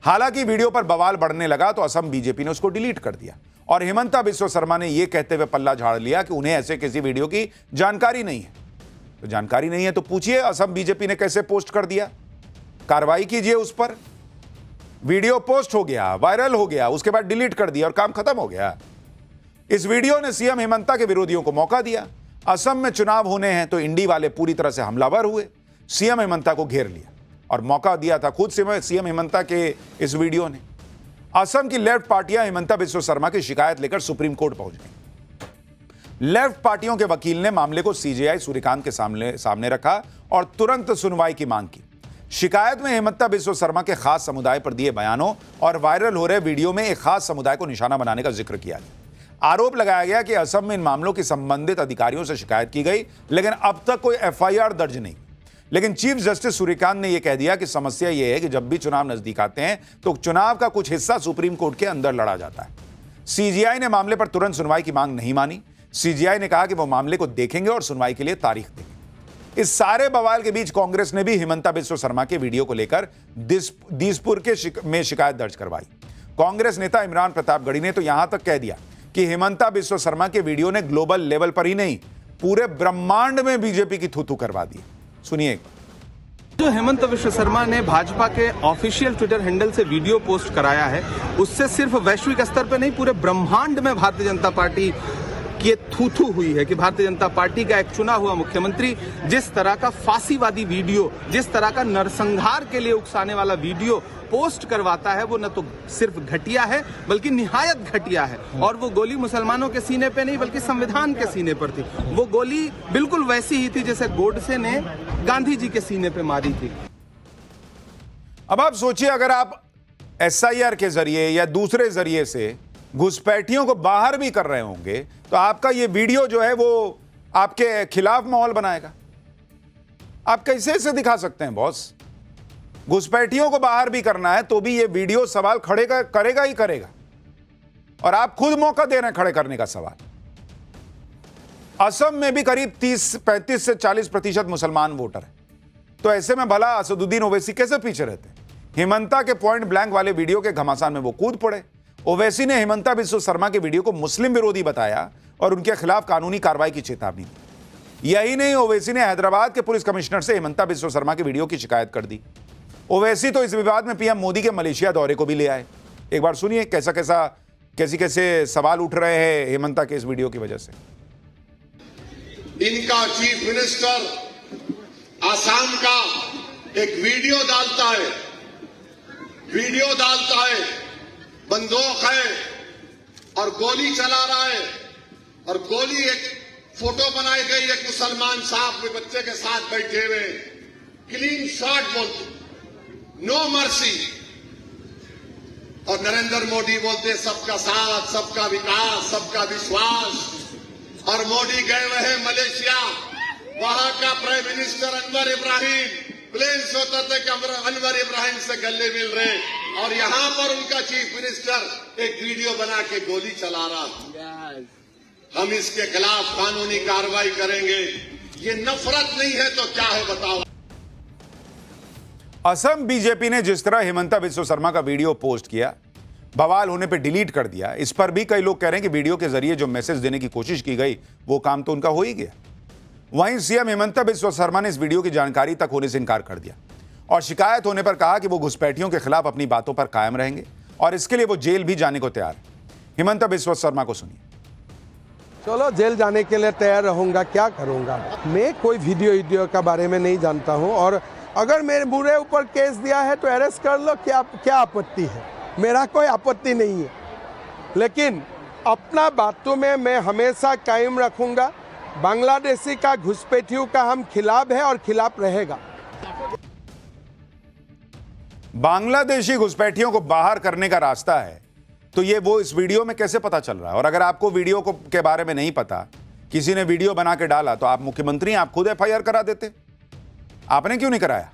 हालांकि वीडियो पर बवाल बढ़ने लगा तो असम बीजेपी ने उसको डिलीट कर दिया और हिमंता बिस्वा शर्मा ने यह कहते हुए पल्ला झाड़ लिया कि उन्हें ऐसे किसी वीडियो की जानकारी नहीं है। तो जानकारी नहीं है तो पूछिए असम बीजेपी ने कैसे पोस्ट कर दिया, कार्रवाई कीजिए उस पर। वीडियो पोस्ट हो गया, वायरल हो गया, उसके बाद डिलीट कर दिया और काम खत्म हो गया। इस वीडियो ने सीएम हिमंता के विरोधियों को मौका दिया। असम में चुनाव होने हैं तो इंडी वाले पूरी तरह से हमलावर हुए, सीएम हिमंता को घेर लिया और मौका दिया था खुद सीएम हिमंता के इस वीडियो ने। असम की लेफ्ट पार्टियां हिमंता बिस्वा शर्मा की शिकायत लेकर सुप्रीम कोर्ट पहुंच गई। लेफ्ट पार्टियों के वकील ने मामले को सीजेआई सूर्यकांत के सामने रखा और तुरंत सुनवाई की मांग की। शिकायत में हिमंता बिस्वा शर्मा के खास समुदाय पर दिए बयानों और वायरल हो रहे वीडियो में एक खास समुदाय को निशाना बनाने का जिक्र किया गया। आरोप लगाया गया कि असम में इन मामलों की संबंधित अधिकारियों से शिकायत की गई, लेकिन अब तक कोई एफआईआर दर्ज नहीं। लेकिन चीफ जस्टिस सूर्यकांत ने यह कह दिया कि समस्या यह है कि जब भी चुनाव नजदीक आते हैं तो चुनाव का कुछ हिस्सा सुप्रीम कोर्ट के अंदर लड़ा जाता है। सीजीआई ने मामले पर तुरंत सुनवाई की मांग नहीं मानी। सीजीआई ने कहा कि वो मामले को देखेंगे और सुनवाई के लिए तारीख देंगे। इस सारे बवाल के बीच कांग्रेस ने भी हिमंता बिस्वा शर्मा के वीडियो को लेकर दीसपुर में शिकायत दर्ज करवाई। कांग्रेस नेता इमरान प्रतापगढ़ी ने तो यहां तक कह दिया कि हिमंता बिस्वा शर्मा के वीडियो ने ग्लोबल लेवल पर ही नहीं पूरे ब्रह्मांड में बीजेपी की थू-थू करवा दी। सुनिए। जो हेमंत बिस्वा शर्मा ने भाजपा के ऑफिशियल ट्विटर हैंडल से वीडियो पोस्ट कराया है, उससे सिर्फ वैश्विक स्तर पर नहीं पूरे ब्रह्मांड में भारतीय जनता पार्टी की थू-थू हुई है कि भारतीय जनता पार्टी का एक चुना हुआ मुख्यमंत्री जिस तरह का फांसीवादी वीडियो, जिस तरह का नरसंहार के लिए उकसाने वाला वीडियो पोस्ट करवाता है, वो न तो सिर्फ घटिया है बल्कि निहायत घटिया है। और वो गोली मुसलमानों के सीने पे नहीं बल्कि संविधान के सीने पर थी। वो गोली बिल्कुल वैसी ही थी जैसे गोडसे ने गांधी जी के सीने पे मारी थी। अब आप सोचिए, अगर आप एसआईआर के जरिए या दूसरे जरिए से घुसपैठियों को बाहर भी कर रहे होंगे तो आपका ये वीडियो जो है वो आपके खिलाफ माहौल बनाएगा। आप कैसे इसे दिखा सकते हैं बॉस? घुसपैठियों को बाहर भी करना है तो भी ये वीडियो सवाल खड़े करेगा ही करेगा, और आप खुद मौका दे रहे हैं खड़े करने का सवाल। असम में भी करीब 35 से 40% मुसलमान वोटर है, तो ऐसे में भला असदुद्दीन ओवैसी कैसे पीछे रहते? हिमंता के पॉइंट ब्लैंक वाले वीडियो के घमासान में वो कूद पड़े। ओवैसी ने हिमंता बिस्वा शर्मा के वीडियो को मुस्लिम विरोधी बताया और उनके खिलाफ कानूनी कार्रवाई की चेतावनी दी। यही नहीं, ओवैसी ने हैदराबाद के पुलिस कमिश्नर से हिमंता बिस्वा शर्मा के वीडियो की शिकायत कर दी। ओवैसी तो इस विवाद में पीएम मोदी के मलेशिया दौरे को भी ले आए। एक बार सुनिए कैसे सवाल उठ रहे हैं हिमंता के इस वीडियो की वजह से। इनका चीफ मिनिस्टर आसाम का एक वीडियो डालता है, बंदूक है और गोली चला रहा है, और गोली एक फोटो बनाई गई एक मुसलमान साहब के बच्चे के साथ बैठे हुए, क्लीन शॉट बोलते, नो मर्सी। और नरेंद्र मोदी बोलते सबका साथ, सबका विकास, सबका विश्वास। और मोदी गए हुए हैं मलेशिया, वहां का prime minister Anwar Ibrahim plane से उतरते कि अनवर इब्राहिम से गले मिल रहे, और यहां पर उनका चीफ मिनिस्टर एक वीडियो बना के गोली चला रहा। हम इसके खिलाफ कानूनी कार्रवाई करेंगे। ये नफरत नहीं है तो क्या है बताओ? असम बीजेपी ने जिस तरह हिमंता बिस्वा शर्मा का वीडियो पोस्ट किया, बवाल होने पे डिलीट कर दिया, इस पर भी कई लोग कह रहे हैं कि वीडियो के जरिए जो मैसेज देने की कोशिश की गई वो काम तो उनका हो ही गया। वहीं सीएम हिमंता बिस्वा शर्मा ने इस वीडियो की जानकारी तक होने से इनकार कर दिया और शिकायत होने पर कहा कि वो घुसपैठियों के खिलाफ अपनी बातों पर कायम रहेंगे और इसके लिए वो जेल भी जाने को तैयार है। हिमंता बिस्वा शर्मा को सुनिए। चलो जेल जाने के लिए तैयार रहूंगा, क्या करूंगा? मैं कोई वीडियो का बारे में नहीं जानता हूं, और अगर मेरे बुरे ऊपर केस दिया है तो अरेस्ट कर लो, क्या आपत्ति है? मेरा कोई आपत्ति नहीं है, लेकिन अपना बातों में मैं हमेशा कायम रखूंगा। बांग्लादेशी का घुसपैठियों का हम खिलाफ है और खिलाफ रहेगा। बांग्लादेशी घुसपैठियों को बाहर करने का रास्ता है तो ये वो इस वीडियो में कैसे पता चल रहा है? और अगर आपको वीडियो के बारे में नहीं पता, किसी ने वीडियो बना के डाला, तो आप मुख्यमंत्री हैं, आप खुद एफआईआर करा देते। आपने क्यों नहीं कराया?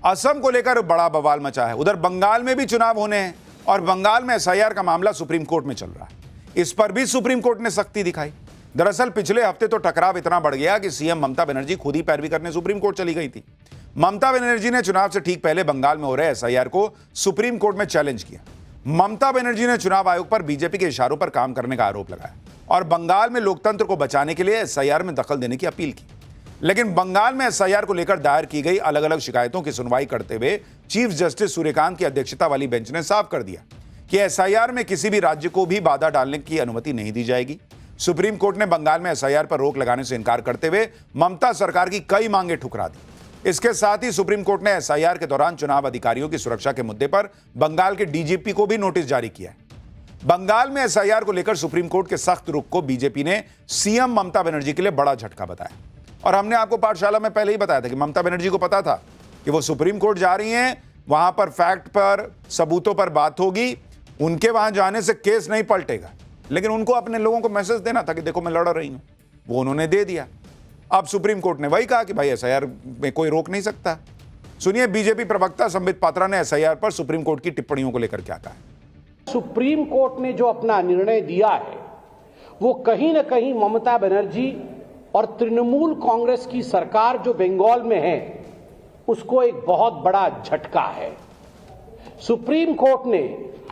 असम को लेकर बड़ा बवाल मचा है, उधर बंगाल में भी चुनाव होने हैं और बंगाल में एसआईआर का मामला सुप्रीम कोर्ट में चल रहा है। इस पर भी सुप्रीम कोर्ट ने सख्ती दिखाई। दरअसल पिछले हफ्ते तो टकराव इतना बढ़ गया कि सीएम ममता बनर्जी खुद ही पैरवी करने सुप्रीम कोर्ट चली गई थी। ममता बनर्जी ने चुनाव से ठीक पहले बंगाल में हो रहे एसआईआर को सुप्रीम कोर्ट में चैलेंज किया। ममता बनर्जी ने चुनाव आयोग पर बीजेपी के इशारों पर काम करने का आरोप लगाया और बंगाल में लोकतंत्र को बचाने के लिए एसआईआर में दखल देने की अपील की। लेकिन बंगाल में एसआईआर को लेकर दायर की गई अलग अलग शिकायतों की सुनवाई करते हुए चीफ जस्टिस सूर्यकांत की अध्यक्षता वाली बेंच ने साफ कर दिया कि एसआईआर में किसी भी राज्य को भी बाधा डालने की अनुमति नहीं दी जाएगी। सुप्रीम कोर्ट ने बंगाल में एसआईआर पर रोक लगाने से इनकार करते हुए ममता सरकार की कई मांगे ठुकरा दी। इसके साथ ही सुप्रीम कोर्ट ने एसआईआर के दौरान चुनाव अधिकारियों की सुरक्षा के मुद्दे पर बंगाल के डीजीपी को भी नोटिस जारी किया है। बंगाल में एसआईआर को लेकर सुप्रीम कोर्ट के सख्त रुख को बीजेपी ने सीएम ममता बनर्जी के लिए बड़ा झटका बताया और हमने आपको पाठशाला में पहले ही बताया था कि ममता बनर्जी को पता था कि वो सुप्रीम कोर्ट जा रही हैं, वहां पर फैक्ट पर सबूतों पर बात होगी, उनके वहां जाने से केस नहीं पलटेगा। लेकिन उनको अपने लोगों को मैसेज देना था कि देखो मैं लड़ रही हूं, वो उन्होंने दे दिया। अब सुप्रीम कोर्ट ने वही कहा कि भाई एसआईआर में कोई रोक नहीं सकता। सुनिए बीजेपी प्रवक्ता संबित पात्रा ने एसआईआर पर सुप्रीम कोर्ट की टिप्पणियों को लेकर क्या कहा। सुप्रीम कोर्ट ने जो अपना निर्णय दिया है वो कहीं ना कहीं ममता बनर्जी और तृणमूल कांग्रेस की सरकार जो बंगाल में है उसको एक बहुत बड़ा झटका है। सुप्रीम कोर्ट ने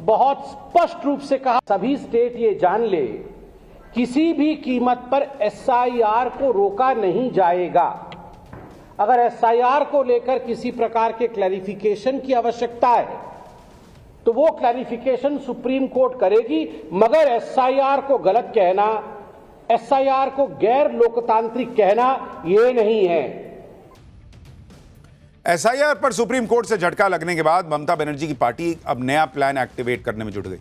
बहुत स्पष्ट रूप से कहा सभी स्टेट ये जान ले किसी भी कीमत पर एसआईआर को रोका नहीं जाएगा। अगर एसआईआर को लेकर किसी प्रकार के क्लैरिफिकेशन की आवश्यकता है तो वो क्लैरिफिकेशन सुप्रीम कोर्ट करेगी, मगर एसआईआर को गलत कहना, एसआईआर को गैर लोकतांत्रिक कहना ये नहीं है। एसआईआर पर सुप्रीम कोर्ट से झटका लगने के बाद ममता बनर्जी की पार्टी अब नया प्लान एक्टिवेट करने में जुट गई।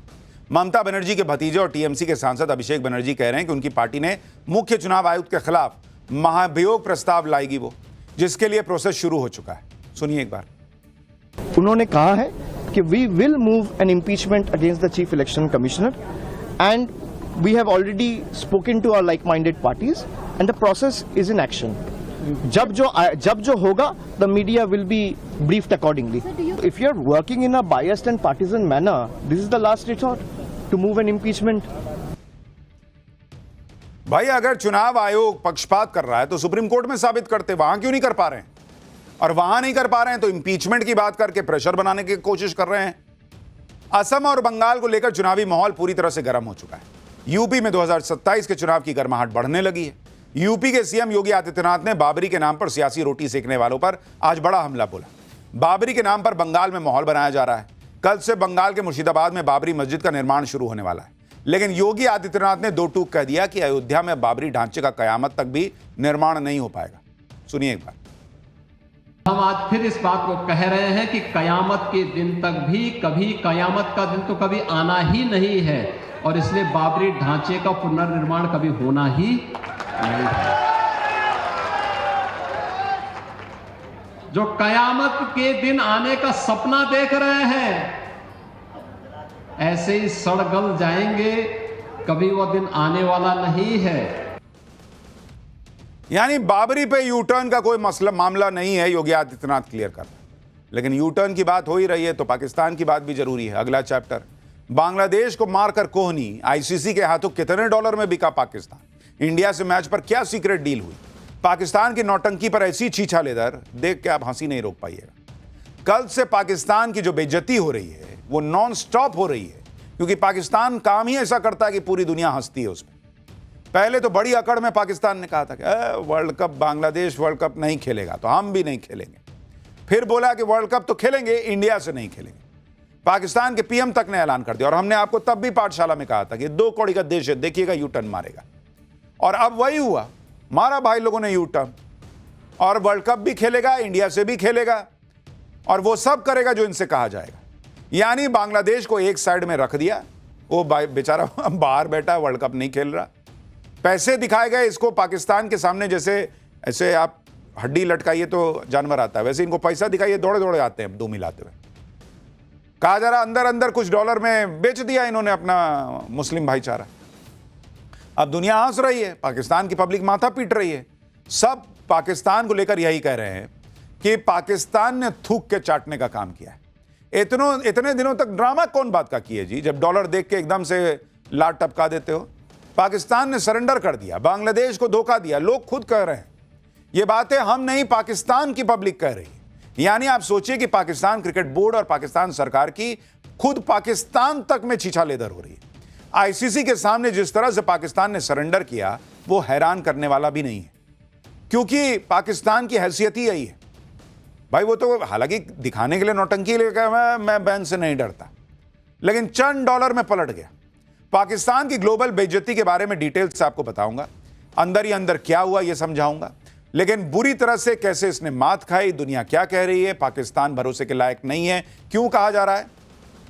ममता बनर्जी के भतीजे और टीएमसी के सांसद अभिषेक बनर्जी कह रहे हैं कि उनकी पार्टी ने मुख्य चुनाव आयुक्त के खिलाफ महाभियोग प्रस्ताव लाएगी वो, जिसके लिए प्रोसेस शुरू हो चुका है। सुनिए एक बार। उन्होंने कहा है कि we will move an impeachment against the chief election commissioner and we have already spoken to our like-minded parties and the process is in action. जब जो होगा the media will be briefed accordingly. If you are working in a biased and partisan manner, this is the last resort to move an impeachment. भाई अगर चुनाव आयोग पक्षपात कर रहा है तो सुप्रीम कोर्ट में साबित करते, वहां क्यों नहीं कर पा रहे हैं? और वहां नहीं कर पा रहे हैं तो इंपीचमेंट की बात करके प्रेशर बनाने की कोशिश कर रहे हैं। असम और बंगाल को लेकर चुनावी माहौल पूरी तरह से गर्म हो चुका है। यूपी में 2027 के चुनाव की गर्माहट बढ़ने लगी है। यूपी के सीएम योगी आदित्यनाथ ने बाबरी के नाम पर सियासी रोटी सेकने वालों पर आज बड़ा हमला बोला। बाबरी के नाम पर बंगाल में माहौल बनाया जा रहा है। कल से बंगाल के मुर्शिदाबाद में बाबरी मस्जिद का निर्माण शुरू होने वाला है। लेकिन योगी आदित्यनाथ ने दो टूक कह दिया कि अयोध्या में बाबरी ढांचे का कयामत तक भी निर्माण नहीं हो पाएगा। सुनिए एक बार। हम आज फिर इस बात को कह रहे हैं कि कयामत के दिन तक भी कभी कयामत का दिन तो कभी आना ही नहीं है और इसलिए बाबरी ढांचे का पुनर्निर्माण कभी होना ही नहीं है। जो कयामत के दिन आने का सपना देख रहे हैं ऐसे ही सड़ गल जाएंगे, कभी वो दिन आने वाला नहीं है। यानी बाबरी पे यू टर्न का कोई मामला नहीं है, योगी आदित्यनाथ क्लियर कर रहे हैं। लेकिन यू टर्न की बात हो ही रही है तो पाकिस्तान की बात भी जरूरी है। अगला चैप्टर, बांग्लादेश को मारकर कोहनी आईसीसी के हाथों कितने डॉलर में बिका पाकिस्तान? इंडिया से मैच पर क्या सीक्रेट डील हुई? पाकिस्तान की नौटंकी पर ऐसी छीछा लेदर देख के आप हंसी नहीं रोक पाइएगा। कल से पाकिस्तान की जो बेइज्जती हो रही है वो नॉन स्टॉप हो रही है, क्योंकि पाकिस्तान काम ही ऐसा करता है कि पूरी दुनिया हंसती है उस पर। पहले तो बड़ी अकड़ में पाकिस्तान ने कहा था कि world cup, Bangladesh world cup नहीं खेलेगा तो हम भी नहीं खेलेंगे। फिर बोला कि वर्ल्ड कप तो खेलेंगे, इंडिया से नहीं खेलेंगे। पाकिस्तान के पीएम तक ने ऐलान कर दिया और हमने आपको तब भी पाठशाला में कहा था कि 2 कौड़ी का देश है, देखिएगा यू टर्न मारेगा। और अब वही हुआ, मारा भाई लोगों ने यू टर्न, और वर्ल्ड कप भी खेलेगा, इंडिया से भी खेलेगा और वो सब करेगा जो इनसे कहा जाएगा। यानी बांग्लादेश को एक साइड में रख दिया, वो बेचारा बाहर बैठा, वर्ल्ड कप नहीं खेल रहा। पैसे दिखाए गए इसको पाकिस्तान के सामने, जैसे ऐसे आप हड्डी लटकाइए तो जानवर आता है, वैसे इनको पैसा दिखाइए दौड़े दौड़े आते हैं दो मिलाते हुए। कहा जा रहा अंदर अंदर कुछ डॉलर में बेच दिया इन्होंने अपना मुस्लिम भाईचारा। अब दुनिया हंस रही है, पाकिस्तान की पब्लिक माथा पीट रही है। सब पाकिस्तान को लेकर यही कह रहे हैं कि पाकिस्तान ने थूक के चाटने का काम किया है। इतने दिनों तक ड्रामा कौन बात का किए जी, जब डॉलर देख के एकदम से लाट टपका देते हो। पाकिस्तान ने सरेंडर कर दिया, बांग्लादेश को धोखा दिया, लोग खुद कह रहे हैं। ये बातें हम नहीं, पाकिस्तान की पब्लिक कह रही है। यानी आप सोचिए कि पाकिस्तान क्रिकेट बोर्ड और पाकिस्तान सरकार की खुद पाकिस्तान तक में छीछालेदर हो रही है। आईसीसी के सामने जिस तरह से पाकिस्तान ने सरेंडर किया वो हैरान करने वाला भी नहीं है, क्योंकि पाकिस्तान की हैसियत ही यही है भाई। वो तो हालांकि दिखाने के लिए नौटंकी लेकर मैं बैन से नहीं डरता, लेकिन चंद डॉलर में पलट गया। पाकिस्तान की ग्लोबल बेइज्जती के बारे में डिटेल्स आपको बताऊंगा, अंदर ही अंदर क्या हुआ ये समझाऊंगा, लेकिन बुरी तरह से कैसे इसने मात खाई, दुनिया क्या कह रही है, पाकिस्तान भरोसे के लायक नहीं है, क्यों कहा जा रहा है,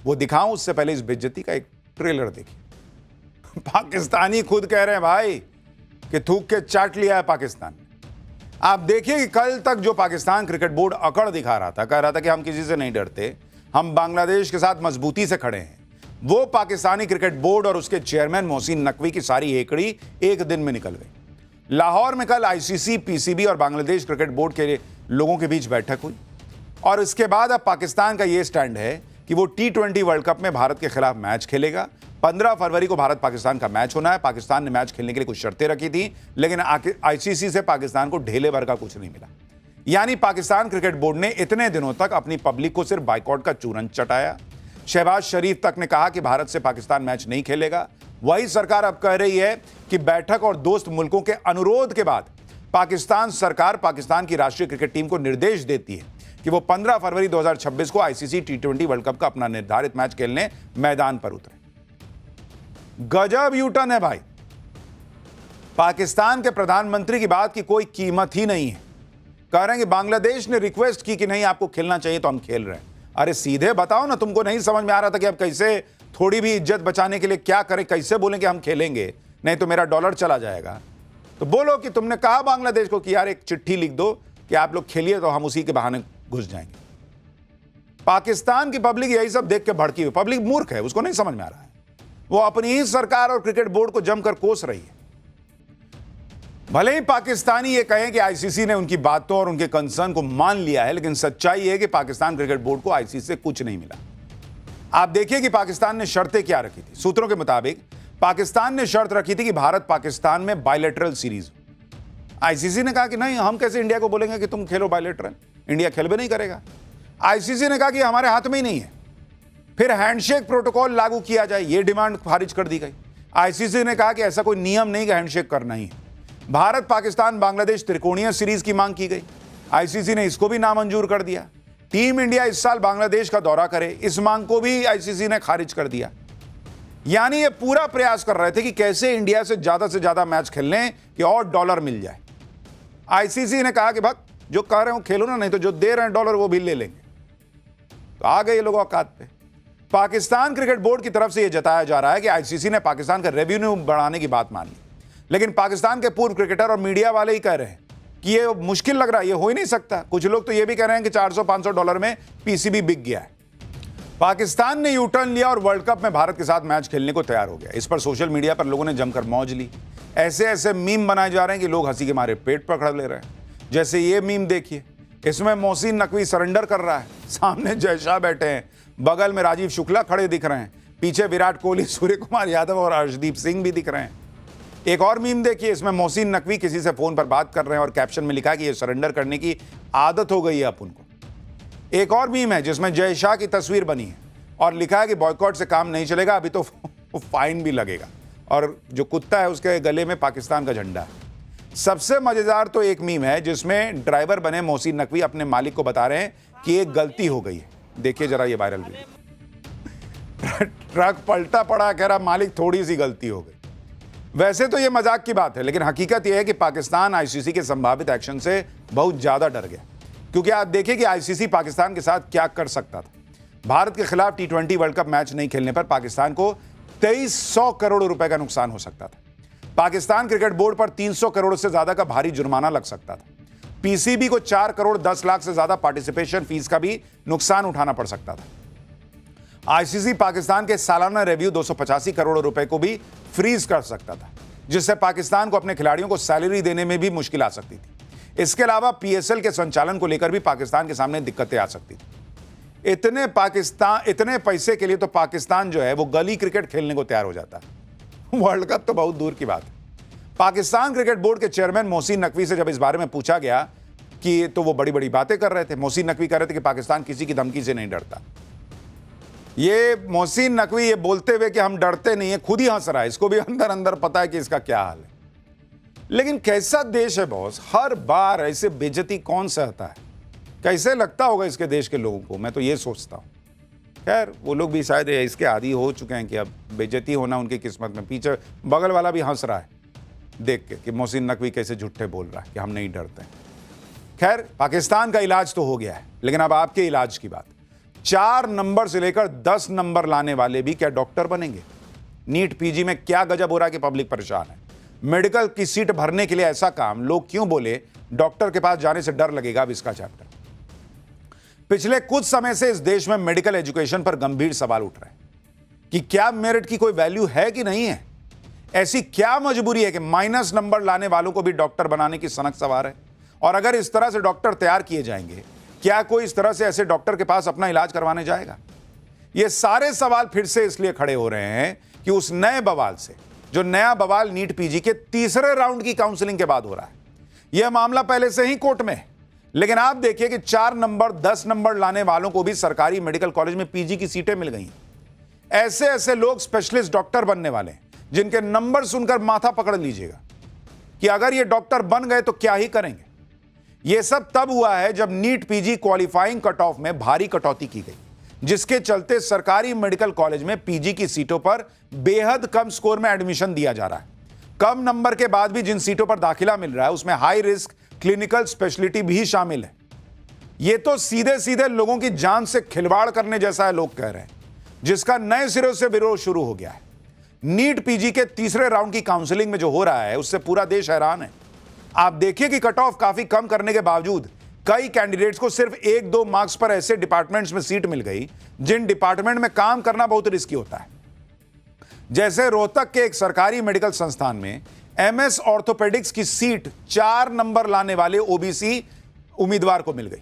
वो दिखाऊं। उससे पहले इस बेइज्जती का एक ट्रेलर देखिए। पाकिस्तानी खुद कह रहे हैं भाई कि थूक के चाट लिया है पाकिस्तान। आप देखिए कि कल तक जो पाकिस्तान क्रिकेट बोर्ड अकड़ दिखा रहा था, कह रहा था कि हम किसी से नहीं डरते, हम बांग्लादेश के साथ मजबूती से खड़े हैं, वो पाकिस्तानी क्रिकेट बोर्ड और उसके चेयरमैन मोहसिन नकवी की सारी हेकड़ी एक दिन में निकल गई। लाहौर में कल आईसीसी, पीसीबी और बांग्लादेश क्रिकेट बोर्ड के लोगों के बीच बैठक हुई और इसके बाद अब पाकिस्तान का यह स्टैंड है कि वो T20 वर्ल्ड कप में भारत के खिलाफ मैच खेलेगा। 15 फरवरी को भारत पाकिस्तान का मैच होना है। पाकिस्तान ने मैच खेलने के लिए कुछ शर्तें रखी थी, लेकिन आईसीसी से पाकिस्तान को ढेले भर का कुछ नहीं मिला। यानी पाकिस्तान क्रिकेट बोर्ड ने इतने दिनों तक अपनी पब्लिक को सिर्फ बाइकआउट का चूरन चटाया। शहबाज शरीफ तक ने कहा कि भारत से पाकिस्तान मैच नहीं खेलेगा। वही सरकार अब कह रही है कि बैठक और दोस्त मुल्कों के अनुरोध के बाद पाकिस्तान सरकार पाकिस्तान की राष्ट्रीय क्रिकेट टीम को निर्देश देती है कि वो 15 फरवरी 2026 को आईसीसी T20 वर्ल्ड कप का अपना निर्धारित मैच खेलने मैदान पर उतरे। गजब यूटर्न है भाई। पाकिस्तान के प्रधानमंत्री की बात की कोई कीमत ही नहीं है। कह रहे हैं कि बांग्लादेश ने रिक्वेस्ट की कि नहीं आपको खेलना चाहिए तो हम खेल रहे हैं। अरे सीधे बताओ ना, तुमको नहीं समझ में आ रहा था कि अब कैसे थोड़ी भी इज्जत बचाने के लिए क्या करें, कैसे बोलें कि हम खेलेंगे, नहीं तो मेरा डॉलर चला जाएगा। तो बोलो कि तुमने कहा बांग्लादेश को कि यार एक चिट्ठी लिख दो कि आप लोग खेलिए तो हम उसी के बहाने घुस जाएंगे। पाकिस्तान की पब्लिक यही सब देख के भड़की हुई। पब्लिक मूर्ख है, उसको नहीं समझ में आ रहा है। वो अपनी ही सरकार और क्रिकेट बोर्ड को जमकर कोस रही है। भले ही पाकिस्तानी ये कहें कि आईसीसी ने उनकी बातों और उनके कंसर्न को मान लिया है, लेकिन सच्चाई है कि पाकिस्तान क्रिकेट बोर्ड को आईसीसी से कुछ नहीं मिला। आप देखिए कि पाकिस्तान ने शर्तें क्या रखी थी। सूत्रों के मुताबिक पाकिस्तान ने शर्त रखी थी कि भारत पाकिस्तान में बायलैटरल सीरीज। आईसीसी ने कहा कि नहीं, हम कैसे इंडिया को बोलेंगे कि तुम खेलो बायलैटरल, इंडिया खेल भी नहीं करेगा। आईसीसी ने कहा कि हमारे हाथ में ही नहीं है। फिर हैंडशेक प्रोटोकॉल लागू किया जाए, यह डिमांड खारिज कर दी गई। आईसीसी ने कहा कि ऐसा कोई नियम नहीं कि हैंडशेक करना ही है। भारत पाकिस्तान बांग्लादेश त्रिकोणीय सीरीज की मांग की गई, आईसीसी ने इसको भी नामंजूर कर दिया। टीम इंडिया इस साल बांग्लादेश का दौरा करे, इस मांग को भी आईसीसी ने खारिज कर दिया। यानी ये पूरा प्रयास कर रहे थे कि कैसे इंडिया से ज्यादा मैच खेलने कि और डॉलर मिल जाए। आईसीसी ने कहा कि भक्त जो कह रहे हो खेलो ना, नहीं तो जो दे रहे हैं डॉलर वो भी ले लेंगे। तो आ गए ये लोग औकात पे। पाकिस्तान क्रिकेट बोर्ड की तरफ से यह जताया जा रहा है कि आईसीसी ने पाकिस्तान का रेवेन्यू बढ़ाने की बात मान ली, लेकिन पाकिस्तान के पूर्व क्रिकेटर और मीडिया वाले ही कह रहे हैं कि ये मुश्किल लग रहा है, ये हो ही नहीं सकता। कुछ लोग तो ये भी कह रहे हैं कि 400-500 डॉलर में पीसीबी बिक गया है। पाकिस्तान ने यू टर्न लिया और वर्ल्ड कप में भारत के साथ मैच खेलने को तैयार हो गया। इस पर सोशल मीडिया पर लोगों ने जमकर मौज ली। ऐसे ऐसे मीम बनाए जा रहे हैं कि लोग हंसी के मारे पेट पकड़ ले रहे हैं। जैसे ये मीम देखिए, इसमें मोहसिन नकवी सरेंडर कर रहा है, सामने जय शाह बैठे हैं, बगल में राजीव शुक्ला खड़े दिख रहे हैं, पीछे विराट कोहली, सूर्य कुमार यादव और अर्शदीप सिंह भी दिख रहे हैं। एक और मीम देखिए, इसमें मोहसिन नकवी किसी से फोन पर बात कर रहे हैं और कैप्शन में लिखा है कि ये सरेंडर करने की आदत हो गई है अब उनको। एक और मीम है जिसमें जय शाह की तस्वीर बनी है और लिखा है कि बॉयकॉट से काम नहीं चलेगा, अभी तो फाइन भी लगेगा, और जो कुत्ता है उसके गले में पाकिस्तान का झंडा है। सबसे मजेदार तो एक मीम है जिसमें ड्राइवर बने मोहसिन नकवी अपने मालिक को बता रहे हैं कि एक गलती हो गई है। देखिए जरा ये वायरल वीडियो। ट्रक पलटा पड़ा, कह रहा मालिक थोड़ी सी गलती हो गई। वैसे तो ये मजाक की बात है, लेकिन हकीकत यह है कि पाकिस्तान आईसीसी के संभावित एक्शन से बहुत ज्यादा डर गया, क्योंकि आप देखिए कि आईसीसी पाकिस्तान के साथ क्या कर सकता था। भारत के खिलाफ T20 वर्ल्ड कप मैच नहीं खेलने पर पाकिस्तान को 2300 करोड़ रुपए का नुकसान हो सकता था। पाकिस्तान क्रिकेट बोर्ड पर 300 करोड़ से ज्यादा का भारी जुर्माना लग सकता था। पीसीबी को 4 करोड़ 10 लाख से ज्यादा पार्टिसिपेशन फीस का भी नुकसान उठाना पड़ सकता था। आईसीसी पाकिस्तान के सालाना रेवेन्यू 285 करोड़ रुपए को भी फ्रीज कर सकता था, जिससे पाकिस्तान को अपने खिलाड़ियों को सैलरी देने में भी मुश्किल आ सकती थी। इसके अलावा पीएसएल के संचालन को लेकर भी पाकिस्तान के सामने दिक्कतें आ सकती थी। इतने पैसे के लिए तो पाकिस्तान जो है वो गली क्रिकेट खेलने को तैयार हो जाता। वर्ल्ड कप तो बहुत दूर की बात है। पाकिस्तान क्रिकेट बोर्ड के चेयरमैन मोहसिन नकवी से जब इस बारे में पूछा गया कि तो वो बड़ी बड़ी बातें कर रहे थे। मोहसिन नकवी कह रहे थे कि पाकिस्तान किसी की धमकी से नहीं डरता। ये मोहसिन नकवी ये बोलते हुए कि हम डरते नहीं है, खुद ही हंस रहा है। इसको भी अंदर अंदर पता है कि इसका क्या हाल है। लेकिन कैसा देश है बॉस, हर बार ऐसे बेइज्जती कौन सहता है? कैसे लगता होगा इसके देश के लोगों को? मैं तो ये सोचता हूँ। खैर वो लोग भी शायद इसके आदी हो चुके हैं कि अब बेइज्जती होना उनकी किस्मत में। पीछे बगल वाला भी हंस रहा है देख के कि मोहसिन नकवी कैसे झूठे बोल रहा है कि हम नहीं डरते हैं। खैर पाकिस्तान का इलाज तो हो गया है, लेकिन अब आपके इलाज की बात। 4 नंबर से लेकर 10 नंबर लाने वाले भी क्या डॉक्टर बनेंगे? नीट पीजी में क्या गजब हो रहा है कि पब्लिक परेशान है। मेडिकल की सीट भरने के लिए ऐसा काम, लोग क्यों बोले डॉक्टर के पास जाने से डर लगेगा? अब इसका चैप्टर। पिछले कुछ समय से इस देश में मेडिकल एजुकेशन पर गंभीर सवाल उठ रहे हैं कि क्या मेरिट की कोई वैल्यू है कि नहीं है। ऐसी क्या मजबूरी है कि माइनस नंबर लाने वालों को भी डॉक्टर बनाने की सनक सवार है? और अगर इस तरह से डॉक्टर तैयार किए जाएंगे, क्या कोई इस तरह से ऐसे डॉक्टर के पास अपना इलाज करवाने जाएगा? ये सारे सवाल फिर से इसलिए खड़े हो रहे हैं कि उस नए बवाल से, जो नया बवाल नीट पीजी के तीसरे राउंड की काउंसलिंग के बाद हो रहा है। यह मामला पहले से ही कोर्ट में है, लेकिन आप देखिए कि 4 नंबर 10 नंबर लाने वालों को भी सरकारी मेडिकल कॉलेज में पीजी की सीटें मिल गई। ऐसे ऐसे लोग स्पेशलिस्ट डॉक्टर बनने वाले हैं जिनके नंबर सुनकर माथा पकड़ लीजिएगा कि अगर ये डॉक्टर बन गए तो क्या ही करेंगे। यह सब तब हुआ है जब NEET PG qualifying cut off में भारी कटौती की गई, जिसके चलते सरकारी मेडिकल कॉलेज में पीजी की सीटों पर बेहद कम स्कोर में एडमिशन दिया जा रहा है। कम नंबर के बाद भी जिन सीटों पर दाखिला मिल रहा है उसमें हाई रिस्क क्लिनिकल स्पेशलिटी भी शामिल है। यह तो सीधे सीधे लोगों की जान से खिलवाड़ करने जैसा है, लोग कह रहे हैं, जिसका नए सिरे से विरोध शुरू हो गया है। नीट पीजी के तीसरे राउंड की काउंसलिंग में जो हो रहा है उससे पूरा देश हैरान है। आप देखिए कि कट ऑफ काफी कम करने के बावजूद कई कैंडिडेट्स को सिर्फ 1-2 मार्क्स पर ऐसे डिपार्टमेंट्स में सीट मिल गई जिन डिपार्टमेंट में काम करना बहुत रिस्की होता है। जैसे रोहतक के एक सरकारी मेडिकल संस्थान में एमएस ऑर्थोपेडिक्स की सीट 4 नंबर लाने वाले ओबीसी उम्मीदवार को मिल गई।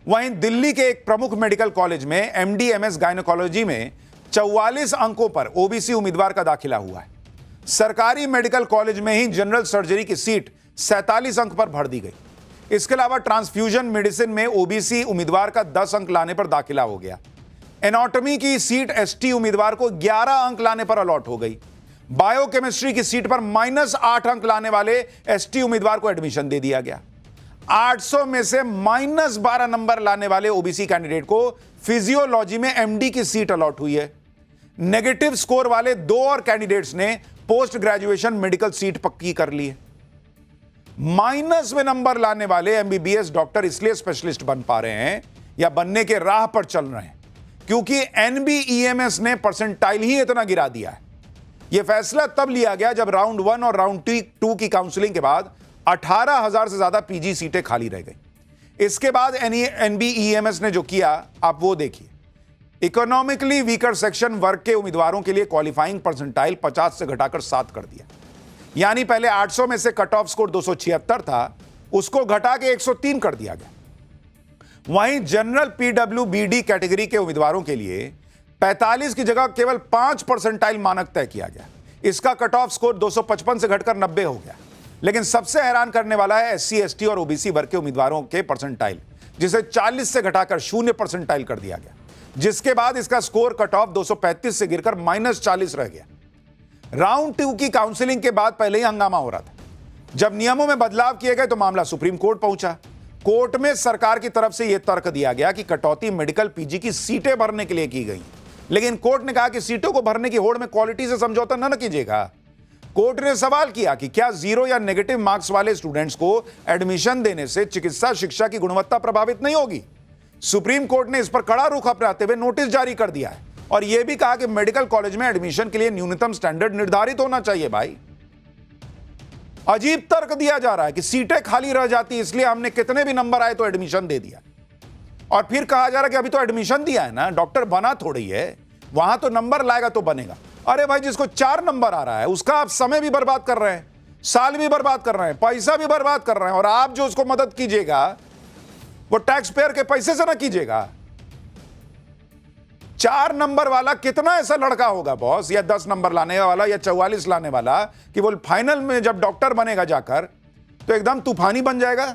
वहीं दिल्ली के एक प्रमुख मेडिकल कॉलेज में एमडी एमएस गायनेकोलॉजी में 44 अंकों पर ओबीसी उम्मीदवार का दाखिला हुआ है। सरकारी मेडिकल कॉलेज में ही जनरल सर्जरी की सीट 47 अंक पर भर दी गई। इसके अलावा ट्रांसफ्यूजन मेडिसिन में ओबीसी उम्मीदवार का 10 अंक लाने पर दाखिला हो गया। एनाटॉमी की सीट एसटी उम्मीदवार को 11 अंक लाने पर अलॉट हो गई। बायोकेमिस्ट्री की सीट पर -8 अंक लाने वाले एसटी उम्मीदवार को एडमिशन दे दिया गया। 800 में से -12 नंबर लाने वाले ओबीसी कैंडिडेट को फिजियोलॉजी में एमडी की सीट अलॉट हुई है। नेगेटिव स्कोर वाले 2 और कैंडिडेट्स ने पोस्ट ग्रेजुएशन मेडिकल सीट पक्की कर ली है। माइनस में नंबर लाने वाले एमबीबीएस डॉक्टर इसलिए स्पेशलिस्ट बन पा रहे हैं या बनने के राह पर चल रहे हैं क्योंकि एनबीईएमएस ने परसेंटाइल ही इतना गिरा दिया है। यह फैसला तब लिया गया जब राउंड 1 और राउंड 2 की काउंसलिंग के बाद 18,000 से ज्यादा पीजी सीटें खाली रह गई। इसके बाद एनबीईएमएस ने जो किया आप वो देखिए। इकोनॉमिकली वीकर सेक्शन वर्ग के उम्मीदवारों के लिए क्वालिफाइंग परसेंटाइल 50 से घटाकर 7 कर दिया। यानी पहले 800 में से कट ऑफ स्कोर 276 था, उसको घटा के 103 कर दिया गया। वहीं जनरल पीडब्ल्यूबीडी कैटेगरी के उम्मीदवारों के लिए 45 की जगह केवल 5 परसेंटाइल मानक तय किया गया। इसका कट ऑफ स्कोर 255 से घटकर 90 हो गया। लेकिन सबसे हैरान करने वाला है एससी, एसटी और ओबीसी वर्ग के उम्मीदवारों के परसेंटाइल, जिसे 40 से घटाकर 0 परसेंटाइल कर दिया गया, जिसके बाद इसका स्कोर कट ऑफ 235 से गिरकर -40 रह गया। राउंड 2 की काउंसलिंग के बाद पहले ही हंगामा हो रहा था। जब नियमों में बदलाव किए गए तो मामला सुप्रीम कोर्ट पहुंचा। कोर्ट में सरकार की तरफ से यह तर्क दिया गया कि कटौती मेडिकल पीजी की सीटें भरने के लिए की गई, लेकिन कोर्ट ने कहा कि सीटों को भरने की होड़ में क्वालिटी से समझौता न कीजिएगा। कोर्ट ने सवाल किया कि क्या 0 या नेगेटिव मार्क्स वाले स्टूडेंट्स को एडमिशन देने से चिकित्सा शिक्षा की गुणवत्ता प्रभावित नहीं होगी। सुप्रीम कोर्ट ने इस पर कड़ा रुख अपनाते हुए नोटिस जारी कर दिया है और यह भी कहा कि मेडिकल कॉलेज में एडमिशन के लिए न्यूनतम स्टैंडर्ड निर्धारित होना चाहिए। भाई अजीब तर्क दिया जा रहा है कि सीटें खाली रह जाती इसलिए हमने कितने भी नंबर आए तो एडमिशन दे दिया, और फिर कहा जा रहा है कि अभी तो एडमिशन दिया है ना, डॉक्टर बना थोड़ी है, वहां तो नंबर लाएगा तो बनेगा। अरे भाई जिसको 4 नंबर आ रहा है उसका आप समय भी बर्बाद कर रहे हैं, साल भी बर्बाद कर रहे हैं, पैसा भी बर्बाद कर रहे हैं, और आप जो उसको मदद कीजिएगा वो टैक्स पेयर के पैसे से ना कीजिएगा। 4 नंबर वाला कितना ऐसा लड़का होगा बॉस, या 10 नंबर लाने वाला या 44 लाने वाला, कि वो फाइनल में जब डॉक्टर बनेगा जाकर तो एकदम तूफानी बन जाएगा।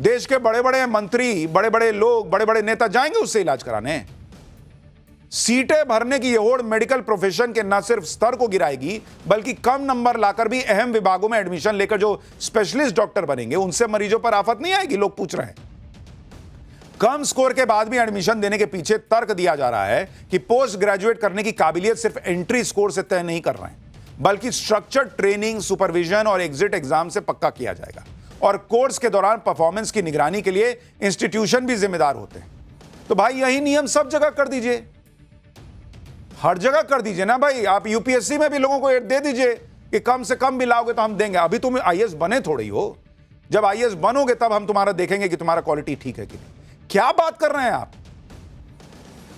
देश के बड़े बड़े मंत्री, बड़े बड़े लोग, बड़े बड़े नेता जाएंगे उससे इलाज कराने। सीटें भरने की ये होड़ मेडिकल प्रोफेशन के न सिर्फ स्तर को गिराएगी, बल्कि कम नंबर लाकर भी अहम विभागों में एडमिशन लेकर जो स्पेशलिस्ट डॉक्टर बनेंगे उनसे मरीजों पर आफत नहीं आएगी। लोग पूछ रहे हैं। कम स्कोर के बाद भी एडमिशन देने के पीछे तर्क दिया जा रहा है कि पोस्ट ग्रेजुएट करने की काबिलियत सिर्फ एंट्री स्कोर से तय नहीं कर रहे हैं, बल्कि स्ट्रक्चर्ड ट्रेनिंग, सुपरविजन और एग्जिट एग्जाम से पक्का किया जाएगा। और कोर्स के दौरान परफॉर्मेंस की निगरानी के लिए इंस्टीट्यूशन भी जिम्मेदार होते हैं। तो भाई यही नियम सब जगह कर दीजिए, हर जगह कर दीजिए ना भाई। आप यूपीएससी में भी लोगों को दे दीजिए कि कम से कम भी लाओगे तो हम देंगे। अभी तुम आईएएस बने थोड़ी हो, जब आईएएस बनोगे तब हम तुम्हारा देखेंगे कि तुम्हारा क्वालिटी ठीक है कि नहीं। क्या बात कर रहे हैं आप।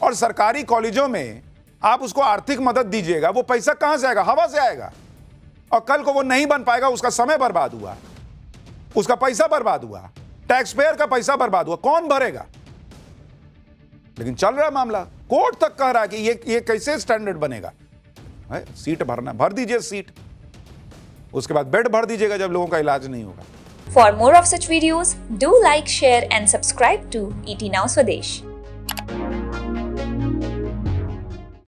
और सरकारी कॉलेजों में आप उसको आर्थिक मदद दीजिएगा, वो पैसा कहां से आएगा? हवा से आएगा। और कल को वो नहीं बन पाएगा, उसका समय बर्बाद हुआ, उसका पैसा बर्बाद हुआ, टैक्स पेयर का पैसा बर्बाद हुआ, कौन भरेगा? लेकिन चल रहा है मामला, कोर्ट तक कह रहा है कि ये कैसे स्टैंडर्ड बनेगा। सीट भरना, भर दीजिए सीट, उसके बाद बेड भर दीजिएगा जब लोगों का इलाज नहीं होगा। For more of such videos, do like, share and subscribe to ET Now Swadesh.